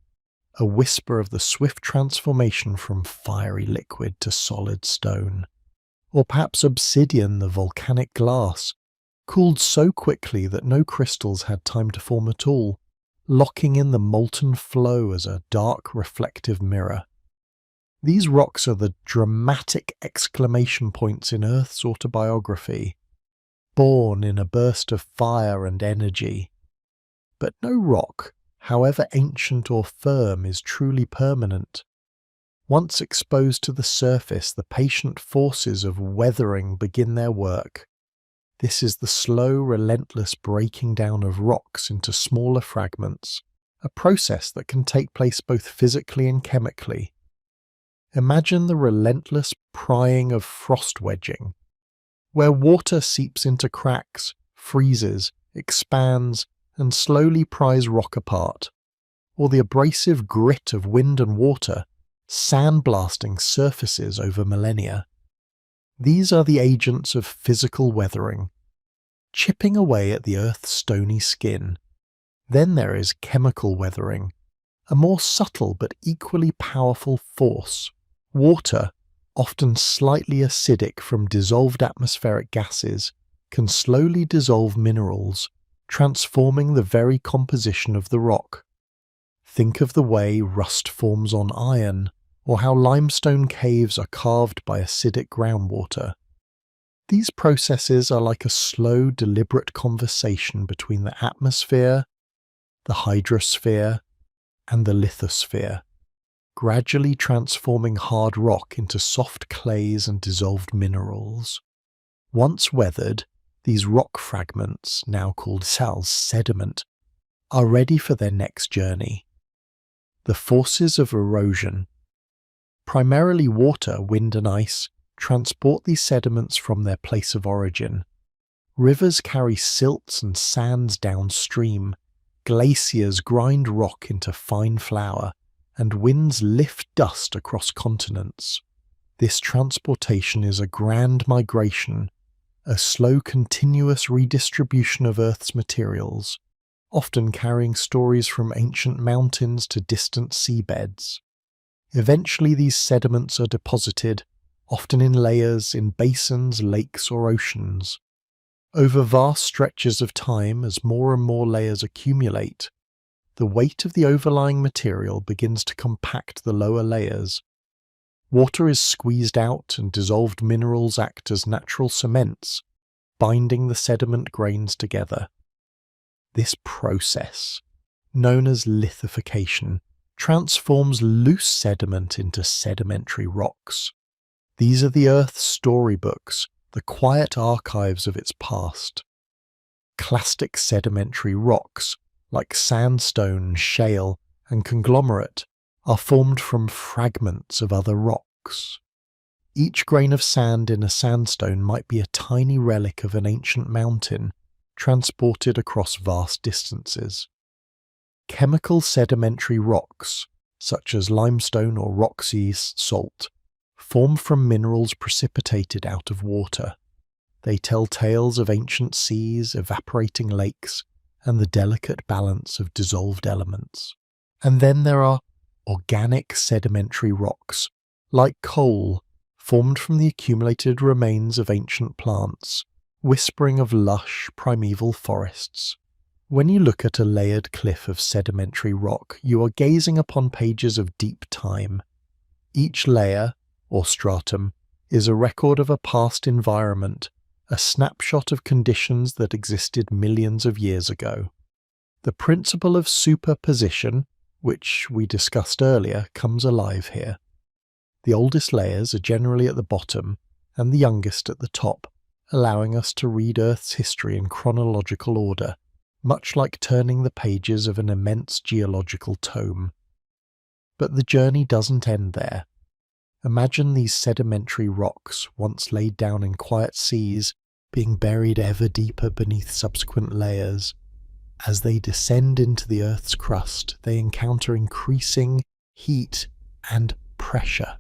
[SPEAKER 1] a whisper of the swift transformation from fiery liquid to solid stone. Or perhaps obsidian, the volcanic glass, cooled so quickly that no crystals had time to form at all, locking in the molten flow as a dark reflective mirror. These rocks are the dramatic exclamation points in Earth's autobiography, born in a burst of fire and energy. But no rock, however ancient or firm, is truly permanent. Once exposed to the surface, the patient forces of weathering begin their work. This is the slow, relentless breaking down of rocks into smaller fragments, a process that can take place both physically and chemically. Imagine the relentless prying of frost wedging, where water seeps into cracks, freezes, expands, and slowly pries rock apart, or the abrasive grit of wind and water, sandblasting surfaces over millennia. These are the agents of physical weathering, chipping away at the Earth's stony skin. Then there is chemical weathering, a more subtle but equally powerful force. Water, often slightly acidic from dissolved atmospheric gases, can slowly dissolve minerals, transforming the very composition of the rock. Think of the way rust forms on iron, or how limestone caves are carved by acidic groundwater. These processes are like a slow, deliberate conversation between the atmosphere, the hydrosphere, and the lithosphere, gradually transforming hard rock into soft clays and dissolved minerals. Once weathered, these rock fragments, now called sediment, are ready for their next journey. The forces of erosion, primarily water, wind and ice, transport these sediments from their place of origin. Rivers carry silts and sands downstream, glaciers grind rock into fine flour, and winds lift dust across continents. This transportation is a grand migration, a slow continuous redistribution of Earth's materials, often carrying stories from ancient mountains to distant seabeds. Eventually these sediments are deposited, often in layers in basins, lakes or oceans. Over vast stretches of time, as more and more layers accumulate, the weight of the overlying material begins to compact the lower layers. Water is squeezed out and dissolved minerals act as natural cements, binding the sediment grains together. This process, known as lithification, transforms loose sediment into sedimentary rocks. These are the Earth's storybooks, the quiet archives of its past. Clastic sedimentary rocks, like sandstone, shale, and conglomerate, are formed from fragments of other rocks. Each grain of sand in a sandstone might be a tiny relic of an ancient mountain, transported across vast distances. Chemical sedimentary rocks, such as limestone or rock sea salt, form from minerals precipitated out of water. They tell tales of ancient seas, evaporating lakes, and the delicate balance of dissolved elements. And then there are organic sedimentary rocks, like coal, formed from the accumulated remains of ancient plants, whispering of lush, primeval forests. When you look at a layered cliff of sedimentary rock, you are gazing upon pages of deep time. Each layer, or stratum, is a record of a past environment, a snapshot of conditions that existed millions of years ago. The principle of superposition, which we discussed earlier, comes alive here. The oldest layers are generally at the bottom and the youngest at the top, allowing us to read Earth's history in chronological order, much like turning the pages of an immense geological tome. But the journey doesn't end there. Imagine these sedimentary rocks, once laid down in quiet seas, being buried ever deeper beneath subsequent layers. As they descend into the Earth's crust, they encounter increasing heat and pressure.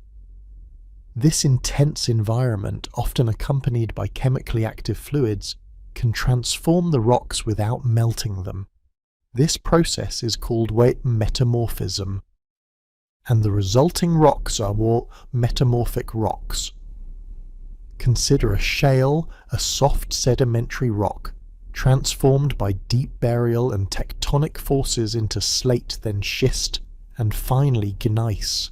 [SPEAKER 1] This intense environment, often accompanied by chemically active fluids, can transform the rocks without melting them. This process is called metamorphism, and the resulting rocks are more metamorphic rocks. Consider a shale, a soft sedimentary rock, transformed by deep burial and tectonic forces into slate, then schist, and finally gneiss.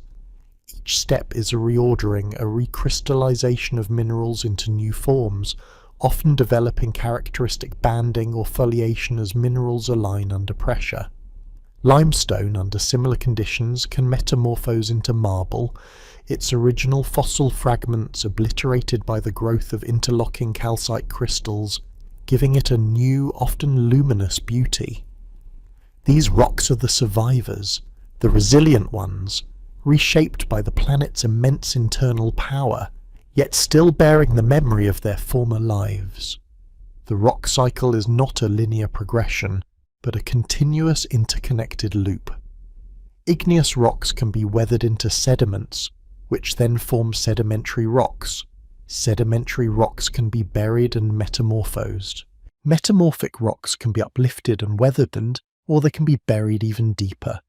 [SPEAKER 1] Each step is a reordering, a recrystallization of minerals into new forms, often developing characteristic banding or foliation as minerals align under pressure. Limestone, under similar conditions, can metamorphose into marble, its original fossil fragments obliterated by the growth of interlocking calcite crystals, giving it a new, often luminous beauty. These rocks are the survivors, the resilient ones, reshaped by the planet's immense internal power, yet still bearing the memory of their former lives. The rock cycle is not a linear progression, but a continuous interconnected loop. Igneous rocks can be weathered into sediments, which then form sedimentary rocks. Sedimentary rocks can be buried and metamorphosed. Metamorphic rocks can be uplifted and weathered, or they can be buried even deeper,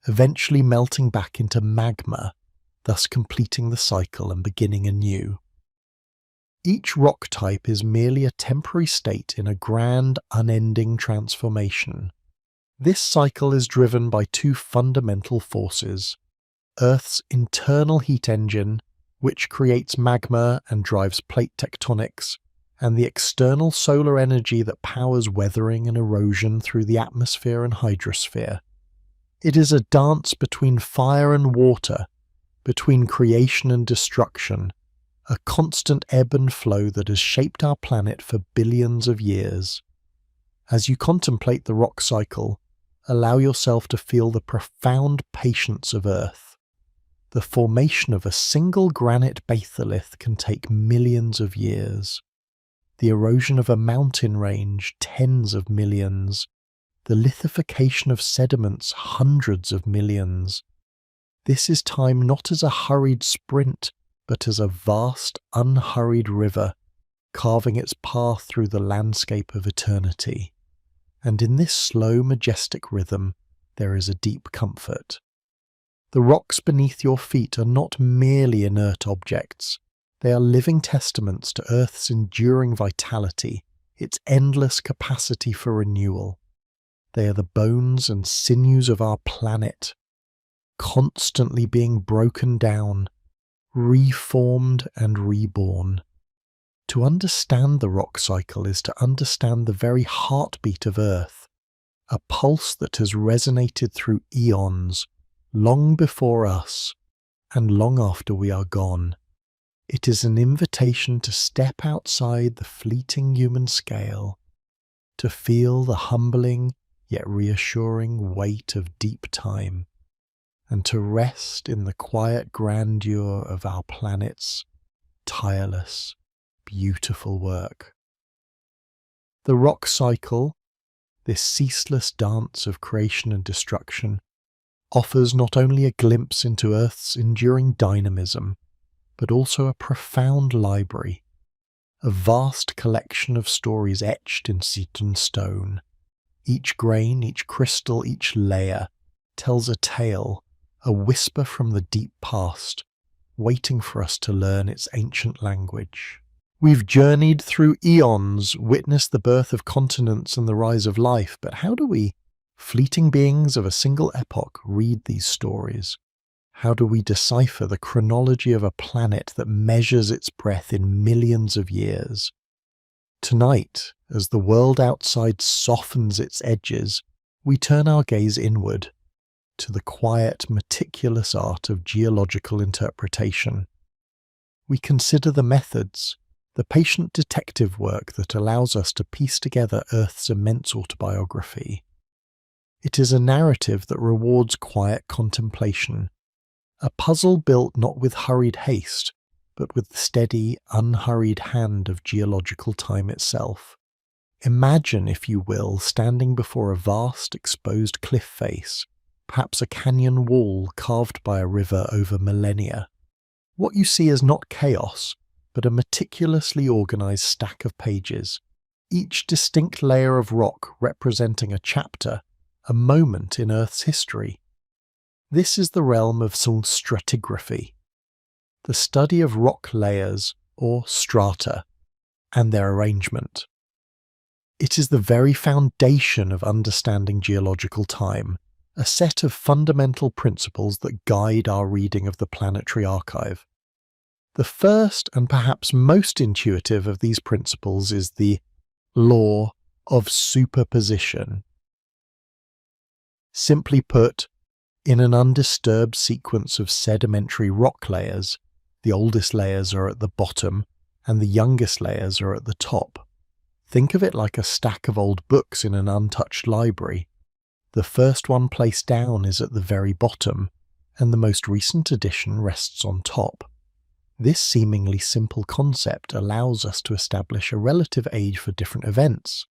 [SPEAKER 1] eventually melting back into magma, thus completing the cycle and beginning anew. Each rock type is merely a temporary state in a grand, unending transformation. This cycle is driven by two fundamental forces: Earth's internal heat engine, which creates magma and drives plate tectonics, and the external solar energy that powers weathering and erosion through the atmosphere and hydrosphere. It is a dance between fire and water, between creation and destruction, a constant ebb and flow that has shaped our planet for billions of years. As you contemplate the rock cycle, allow yourself to feel the profound patience of Earth. The formation of a single granite batholith can take millions of years. The erosion of a mountain range, tens of millions. The lithification of sediments, hundreds of millions. This is time not as a hurried sprint, but as a vast, unhurried river, carving its path through the landscape of eternity. And in this slow, majestic rhythm, there is a deep comfort. The rocks beneath your feet are not merely inert objects. They are living testaments to Earth's enduring vitality, its endless capacity for renewal. They are the bones and sinews of our planet, constantly being broken down, reformed and reborn. To understand the rock cycle is to understand the very heartbeat of Earth, a pulse that has resonated through eons, long before us, and long after we are gone. It is an invitation to step outside the fleeting human scale, to feel the humbling yet reassuring weight of deep time, and to rest in the quiet grandeur of our planet's tireless, beautiful work. The rock cycle, this ceaseless dance of creation and destruction, offers not only a glimpse into Earth's enduring dynamism, but also a profound library, a vast collection of stories etched in Seton stone. Each grain, each crystal, each layer tells a tale, a whisper from the deep past, waiting for us to learn its ancient language. We've journeyed through eons, witnessed the birth of continents and the rise of life, but how do we, fleeting beings of a single epoch, read these stories? How do we decipher the chronology of a planet that measures its breadth in millions of years? Tonight, as the world outside softens its edges, we turn our gaze inward, to the quiet, meticulous art of geological interpretation. We consider the methods, the patient detective work that allows us to piece together Earth's immense autobiography. It is a narrative that rewards quiet contemplation, a puzzle built not with hurried haste, but with the steady, unhurried hand of geological time itself. Imagine, if you will, standing before a vast, exposed cliff face, perhaps a canyon wall carved by a river over millennia. What you see is not chaos, but a meticulously organized stack of pages, each distinct layer of rock representing a chapter, a moment in Earth's history. This is the realm of stratigraphy, the study of rock layers, or strata, and their arrangement. It is the very foundation of understanding geological time, a set of fundamental principles that guide our reading of the planetary archive. The first and perhaps most intuitive of these principles is the law of superposition. Simply put, in an undisturbed sequence of sedimentary rock layers, the oldest layers are at the bottom and the youngest layers are at the top. Think of it like a stack of old books in an untouched library. The first one placed down is at the very bottom, and the most recent edition rests on top. This seemingly simple concept allows us to establish a relative age for different events.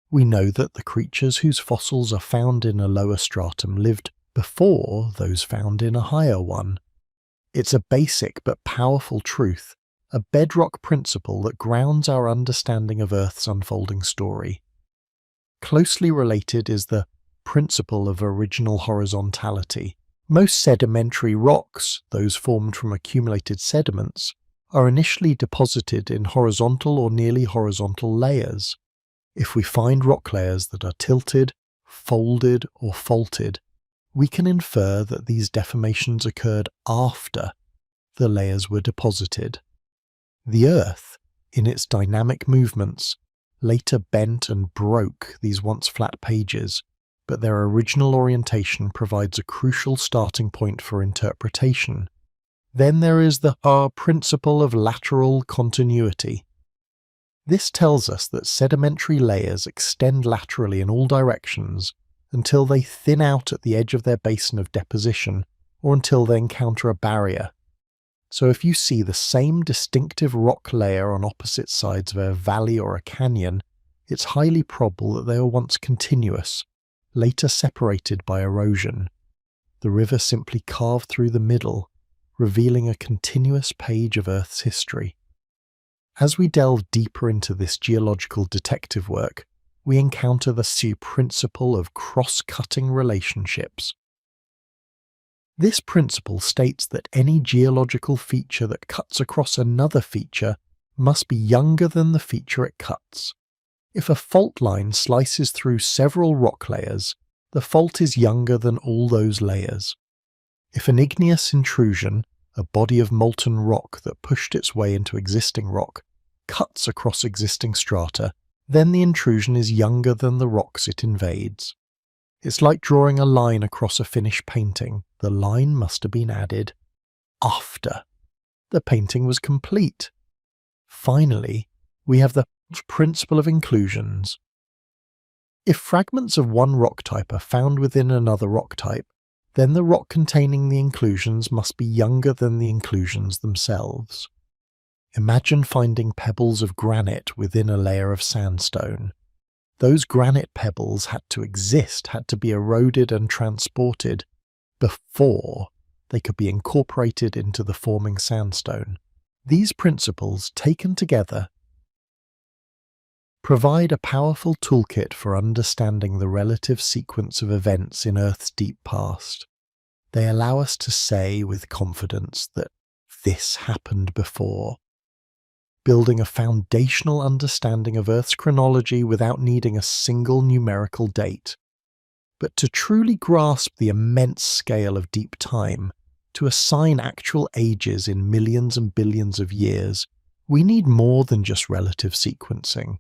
[SPEAKER 1] We know that the creatures whose fossils are found in a lower stratum lived before those found in a higher one. It's a basic but powerful truth, a bedrock principle that grounds our understanding of Earth's unfolding story. Closely related is the principle of original horizontality. Most sedimentary rocks, those formed from accumulated sediments, are initially deposited in horizontal or nearly horizontal layers. If we find rock layers that are tilted, folded, or faulted, we can infer that these deformations occurred after the layers were deposited. The Earth, in its dynamic movements, later bent and broke these once flat pages, but their original orientation provides a crucial starting point for interpretation. Then there is the principle of lateral continuity. This tells us that sedimentary layers extend laterally in all directions until they thin out at the edge of their basin of deposition or until they encounter a barrier. So if you see the same distinctive rock layer on opposite sides of a valley or a canyon, it's highly probable that they were once continuous, later separated by erosion. The river simply carved through the middle, revealing a continuous page of Earth's history. As we delve deeper into this geological detective work, we encounter the principle of cross-cutting relationships. This principle states that any geological feature that cuts across another feature must be younger than the feature it cuts. If a fault line slices through several rock layers, the fault is younger than all those layers. If an igneous intrusion, a body of molten rock that pushed its way into existing rock, cuts across existing strata, then the intrusion is younger than the rocks it invades. It's like drawing a line across a finished painting. The line must have been added after the painting was complete. Finally, we have the principle of inclusions. If fragments of one rock type are found within another rock type, then the rock containing the inclusions must be younger than the inclusions themselves. Imagine finding pebbles of granite within a layer of sandstone. Those granite pebbles had to exist, had to be eroded and transported before they could be incorporated into the forming sandstone. These principles, taken together, provide a powerful toolkit for understanding the relative sequence of events in Earth's deep past. They allow us to say with confidence that this happened before, building a foundational understanding of Earth's chronology without needing a single numerical date. But to truly grasp the immense scale of deep time, to assign actual ages in millions and billions of years, we need more than just relative sequencing.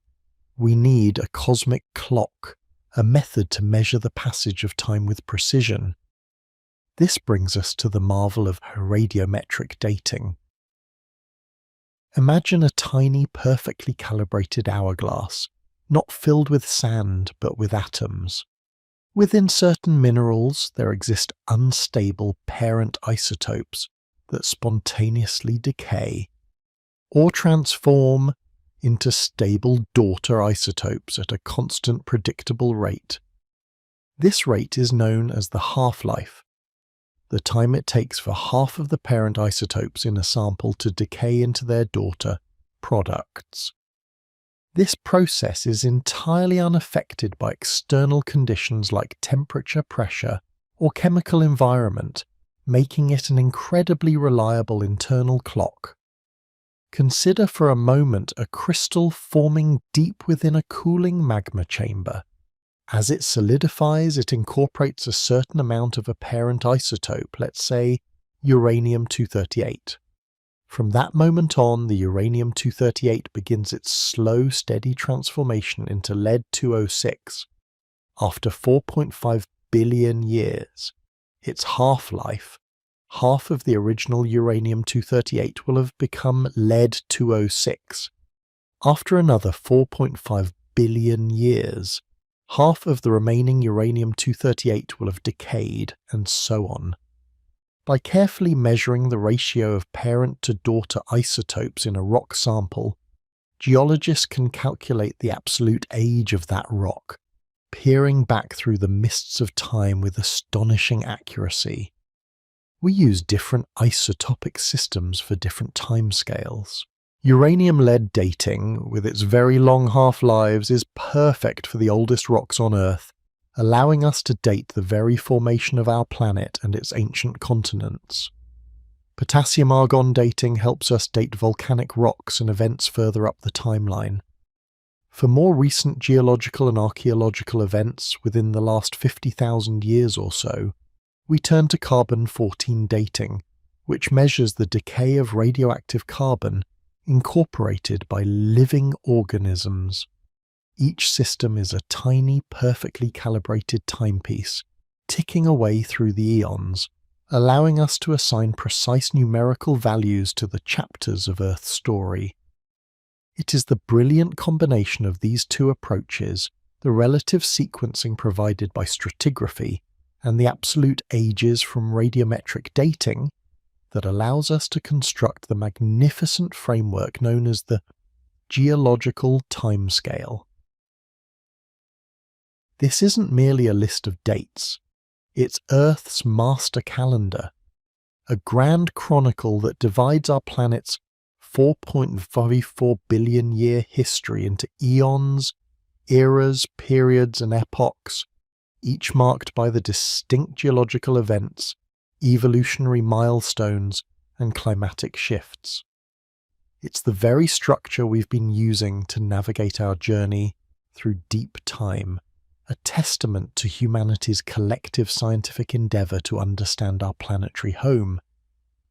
[SPEAKER 1] We need a cosmic clock, a method to measure the passage of time with precision. This brings us to the marvel of radiometric dating. Imagine a tiny, perfectly calibrated hourglass, not filled with sand but with atoms. Within certain minerals, there exist unstable parent isotopes that spontaneously decay or transform into stable daughter isotopes at a constant, predictable rate. This rate is known as the half-life, the time it takes for half of the parent isotopes in a sample to decay into their daughter products. This process is entirely unaffected by external conditions like temperature, pressure, or chemical environment, making it an incredibly reliable internal clock. Consider for a moment a crystal forming deep within a cooling magma chamber. As it solidifies, it incorporates a certain amount of a parent isotope, let's say uranium-238. From that moment on, the uranium-238 begins its slow, steady transformation into lead-206. After 4.5 billion years, its half-life, half of the original uranium-238 will have become lead-206. After another 4.5 billion years, half of the remaining uranium-238 will have decayed, and so on. By carefully measuring the ratio of parent-to-daughter isotopes in a rock sample, geologists can calculate the absolute age of that rock, peering back through the mists of time with astonishing accuracy. We use different isotopic systems for different timescales. Uranium-lead dating, with its very long half-lives, is perfect for the oldest rocks on Earth, allowing us to date the very formation of our planet and its ancient continents. Potassium-argon dating helps us date volcanic rocks and events further up the timeline. For more recent geological and archaeological events within the last 50,000 years or so, we turn to carbon-14 dating, which measures the decay of radioactive carbon incorporated by living organisms. Each system is a tiny, perfectly calibrated timepiece, ticking away through the eons, allowing us to assign precise numerical values to the chapters of Earth's story. It is the brilliant combination of these two approaches, the relative sequencing provided by stratigraphy and the absolute ages from radiometric dating, that allows us to construct the magnificent framework known as the geological timescale. This isn't merely a list of dates, it's Earth's master calendar, a grand chronicle that divides our planet's 4.54 billion year history into eons, eras, periods and epochs, each marked by the distinct geological events, evolutionary milestones and climatic shifts. It's the very structure we've been using to navigate our journey through deep time, a testament to humanity's collective scientific endeavour to understand our planetary home.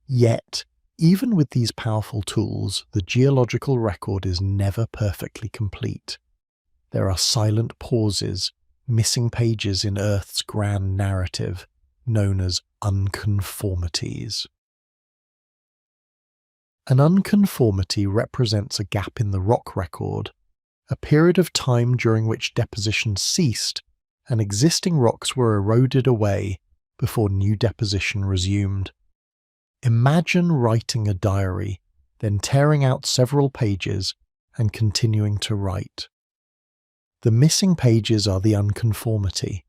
[SPEAKER 1] Yet, even with these powerful tools, the geological record is never perfectly complete. There are silent pauses, missing pages in Earth's grand narrative, known as unconformities. An unconformity represents a gap in the rock record, a period of time during which deposition ceased and existing rocks were eroded away before new deposition resumed. Imagine writing a diary, then tearing out several pages and continuing to write. The missing pages are the unconformity.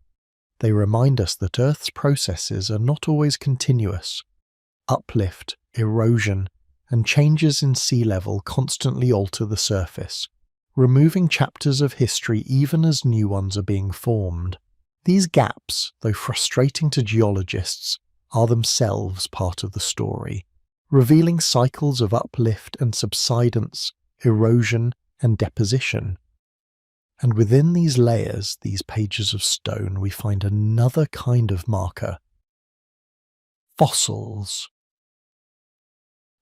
[SPEAKER 1] They remind us that Earth's processes are not always continuous. Uplift, erosion, and changes in sea level constantly alter the surface, removing chapters of history even as new ones are being formed. These gaps, though frustrating to geologists, are themselves part of the story, revealing cycles of uplift and subsidence, erosion and deposition. And within these layers, these pages of stone, we find another kind of marker: fossils.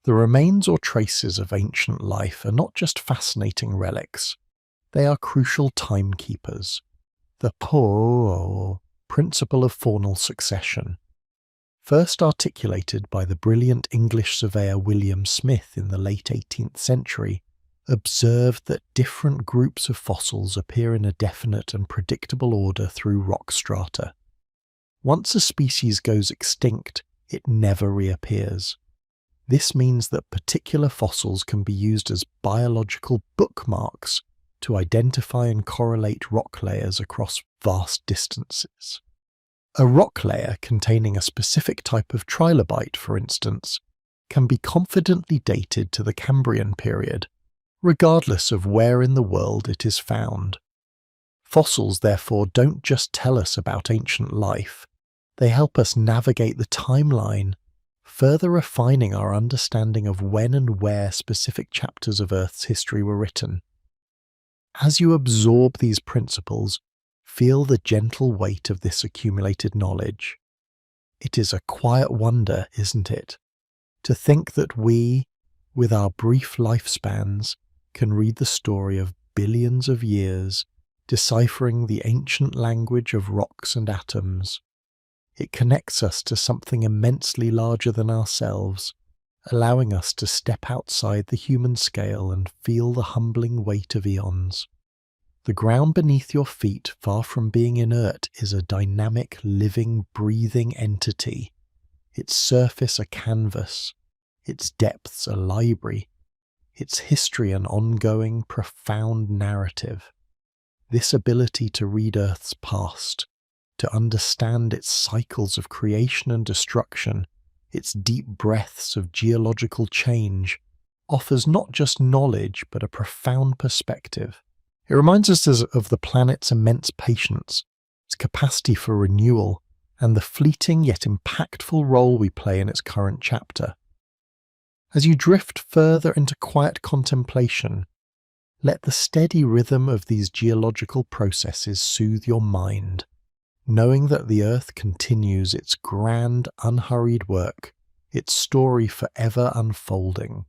[SPEAKER 1] The remains or traces of ancient life are not just fascinating relics, they are crucial timekeepers. The principle of faunal succession, first articulated by the brilliant English surveyor William Smith in the late 18th century, observed that different groups of fossils appear in a definite and predictable order through rock strata. Once a species goes extinct, it never reappears. This means that particular fossils can be used as biological bookmarks to identify and correlate rock layers across vast distances. A rock layer containing a specific type of trilobite, for instance, can be confidently dated to the Cambrian period, regardless of where in the world it is found. Fossils, therefore, don't just tell us about ancient life, they help us navigate the timeline, further refining our understanding of when and where specific chapters of Earth's history were written. As you absorb these principles, feel the gentle weight of this accumulated knowledge. It is a quiet wonder, isn't it, to think that we, with our brief lifespans, can read the story of billions of years, deciphering the ancient language of rocks and atoms. It connects us to something immensely larger than ourselves, allowing us to step outside the human scale and feel the humbling weight of eons. The ground beneath your feet, far from being inert, is a dynamic, living, breathing entity. Its surface a canvas, its depths a library, its history an ongoing, profound narrative. This ability to read Earth's past, to understand its cycles of creation and destruction, its deep breaths of geological change, offers not just knowledge but a profound perspective. It reminds us of the planet's immense patience, its capacity for renewal, and the fleeting yet impactful role we play in its current chapter. As you drift further into quiet contemplation, let the steady rhythm of these geological processes soothe your mind, knowing that the Earth continues its grand, unhurried work, its story forever unfolding.